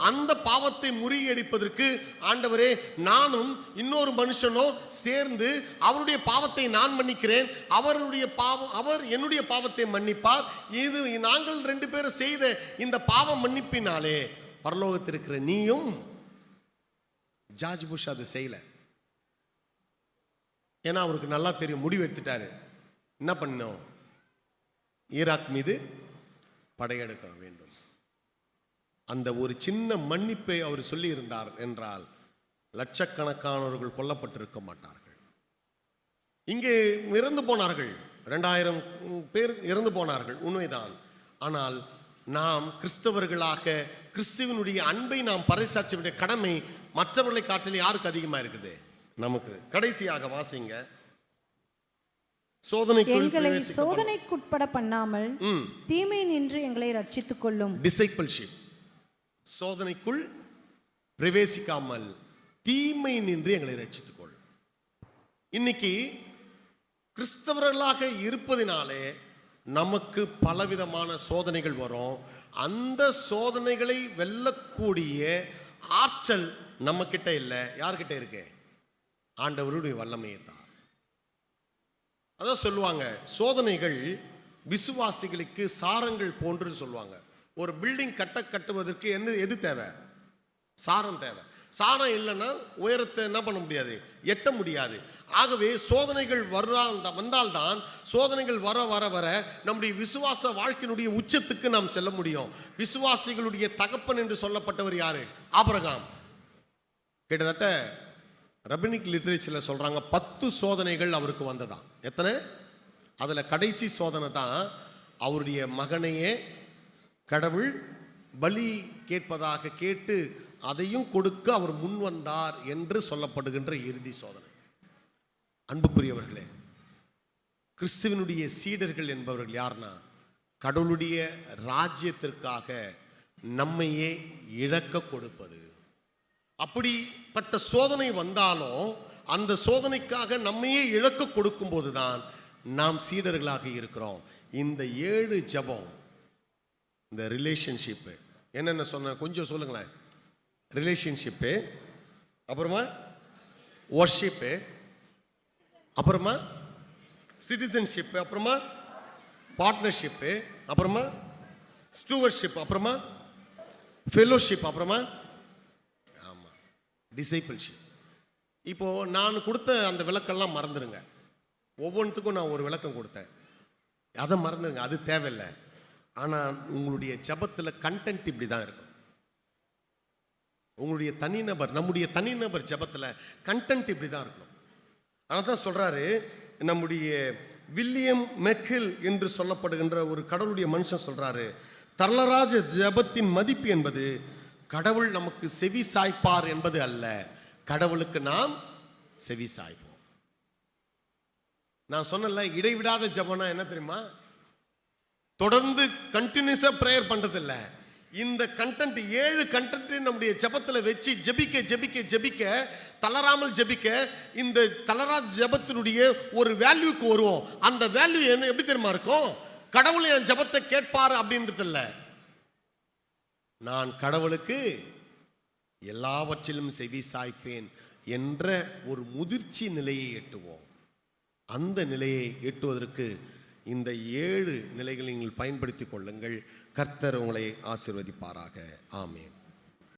அந்த பாவத்தை முறியடிப்பதற்கு ஆண்டவரே, நானும் இன்னொரு மனுஷனும் சேர்ந்து அவருடைய பாவத்தை நான் மன்னிக்கிறேன், அவர் என்னுடைய பாவத்தை மன்னிப்பார். இது நாங்கள் 2 பேரும் செய்த இந்த பாவம் மன்னிப்பினாலே பரலோகத்தில் இருக்கிற நீயும். ஜார்ஜ் புஷ் அதை செய்யல. ஏன்னா அவருக்கு நல்லா தெரியும், முடிவு எடுத்துட்டாரு. என்ன பண்ணோம்? ஈராக் மீது படையெடுக்க வேண்டும். அந்த ஒரு சின்ன மன்னிப்பை அவர் சொல்லி இருந்தார் என்றால் லட்சக்கணக்கானவர்கள் கொல்லப்பட்டிருக்க மாட்டார்கள். இங்கே இறந்து போனார்கள், 2000 பேர் இறந்து போனார்கள், உண்மைதான். ஆனால் நாம் கிறிஸ்தவர்களாக கிறிஸ்துவனுடைய அன்பை நாம் பறைசாற்ற வேண்டிய கடமை மற்றவர்களை காட்டில் யாருக்கு அதிகமாக இருக்குது? நமக்கு. கடைசியாக வாசிங்க. எங்களை சோதனைக்குட்பட பண்ணாமல் தீமை நின்று எங்களை ரட்சித்துக் கொள்ளும். டிசைபிள்ஷிப். சோதனைக்குள் பிரவேசிக்காமல் தீமை நின்று எங்களை ரட்சித்துக் கொள்ளும். இன்னைக்கு கிறிஸ்தவர்களாக இருப்பதினாலே நமக்கு பலவிதமான சோதனைகள் வரும். அந்த சோதனைகளை வெல்லக்கூடிய ஆற்றல் நம்ம கிட்ட இல்லை. யார்கிட்ட இருக்கு? ஆண்டவருடைய வல்லமையை தான். அதான் சொல்லுவாங்க, சோதனைகள் விசுவாசிகளுக்கு சாரங்கள் போன்று சொல்லுவாங்க. ஒரு பில்டிங் கட்டுவதற்கு எது தேவை? சாரம் தேவை. சாரம் இல்லைன்னா உயரத்தை என்ன பண்ண முடியாது? எட்ட முடியாது. ஆகவே சோதனைகள் வந்தால்தான், சோதனைகள் வர வர வர நம்முடைய விசுவாச வாழ்க்கையினுடைய உச்சத்துக்கு நாம் செல்ல முடியும். விசுவாசிகளுடைய தகப்பன் என்று சொல்லப்பட்டவர் யாரு? ஆபிரகாம். கிட்டத்தட்ட ரபினிக் லிட்ரேச்சரில் சொல்கிறாங்க 10 சோதனைகள் அவருக்கு வந்ததாம். எத்தனை? அதில் கடைசி சோதனை தான் அவருடைய மகனையே கடவுள் பலி கேட்பதாக கேட்டு அதையும் கொடுக்க அவர் முன் வந்தார் என்று சொல்லப்படுகின்ற இறுதி சோதனை. அன்புக்குரியவர்களே, கிறிஸ்துவனுடைய சீடர்கள் என்பவர்கள் யார்னா, கடவுளுடைய ராஜ்யத்திற்காக நம்மையே இழக்க கொடுப்பது. அப்படிப்பட்ட சோதனை வந்தாலும் அந்த சோதனைக்காக நம்மையே இழக்க கொடுக்கும் போதுதான் நாம் சீடர்களாக இருக்கிறோம். இந்த 7 ஜெபம், இந்த ரிலேஷன்ஷிப்பு என்னென்ன சொன்ன கொஞ்சம் சொல்லுங்களேன். ரிலேஷன்ஷிப்பு, அப்புறமா வர்ஷிப்பு, அப்புறமா சிட்டிசன்ஷிப்பு, அப்புறமா பார்ட்னர்ஷிப்பு, அப்புறமா ஸ்டூவர்ஷிப், அப்புறமா ஃபெலோஷிப், அப்புறமா ஆமாம் டிசைபிள்ஷிப். இப்போ நான் கொடுத்த அந்த விளக்கெல்லாம் மறந்துடுங்க. ஒவ்வொன்றுத்துக்கும் நான் ஒரு விளக்கம் கொடுத்தேன், அதை மறந்துடுங்க, அது தேவையில்லை. ஆனால் உங்களுடைய ஜெபத்தில் கண்டென்ட் இப்படி தான் இருக்கும். உங்களுடைய தனிநபர், நம்முடைய தனிநபர் ஜெபத்தில் கண்டென்ட் இப்படி தான் இருக்கணும். ஆனால் தான் சொல்றாரு, நம்முடைய வில்லியம் மெக்கில் என்று சொல்லப்படுகின்ற ஒரு கடவுளுடைய மனுஷன் சொல்றாரு, தர்லராஜ ஜெபத்தின் மதிப்பு என்பது கடவுள் நமக்கு செவி சாய்ப்பார் என்பது அல்ல, கடவுளுக்கு நாம் செவி சாய்ப்போம். நான் சொன்னல, இடைவிடாத ஜெபம்னா என்ன தெரியுமா? தொடர்ந்து கண்டினியூஸா பிரேயர் பண்றது இல்ல. இந்த கண்டென்ட் 7 கண்டென்ட் நம்முடைய ஜெபத்தில் வச்சு ஜெபிக்க ஜெபிக்க ஜெபிக்க தளராமல் ஜெபிக்க இந்த தளராஜ் ஜெபத்தினுடைய ஒரு வேல்யூக்கு வருவோம். அந்த வேல்யூ என்ன எப்படி தெரியுமா இருக்கும்? கடவுள் என் ஜெபத்தை கேட்பார் அப்படின்றது இல்ல, நான் கடவுளுக்கு எல்லாவற்றிலும் செவி சாய்ப்பேன் என்ற ஒரு முதிர்ச்சி நிலையை எட்டுவோம். அந்த நிலையை எட்டுவதற்கு இந்த 7 நிலைகளை நீங்கள் பயன்படுத்திக் கொள்ளுங்கள். கர்த்தர் உங்களை ஆசீர்வதிப்பாராக. ஆமென்.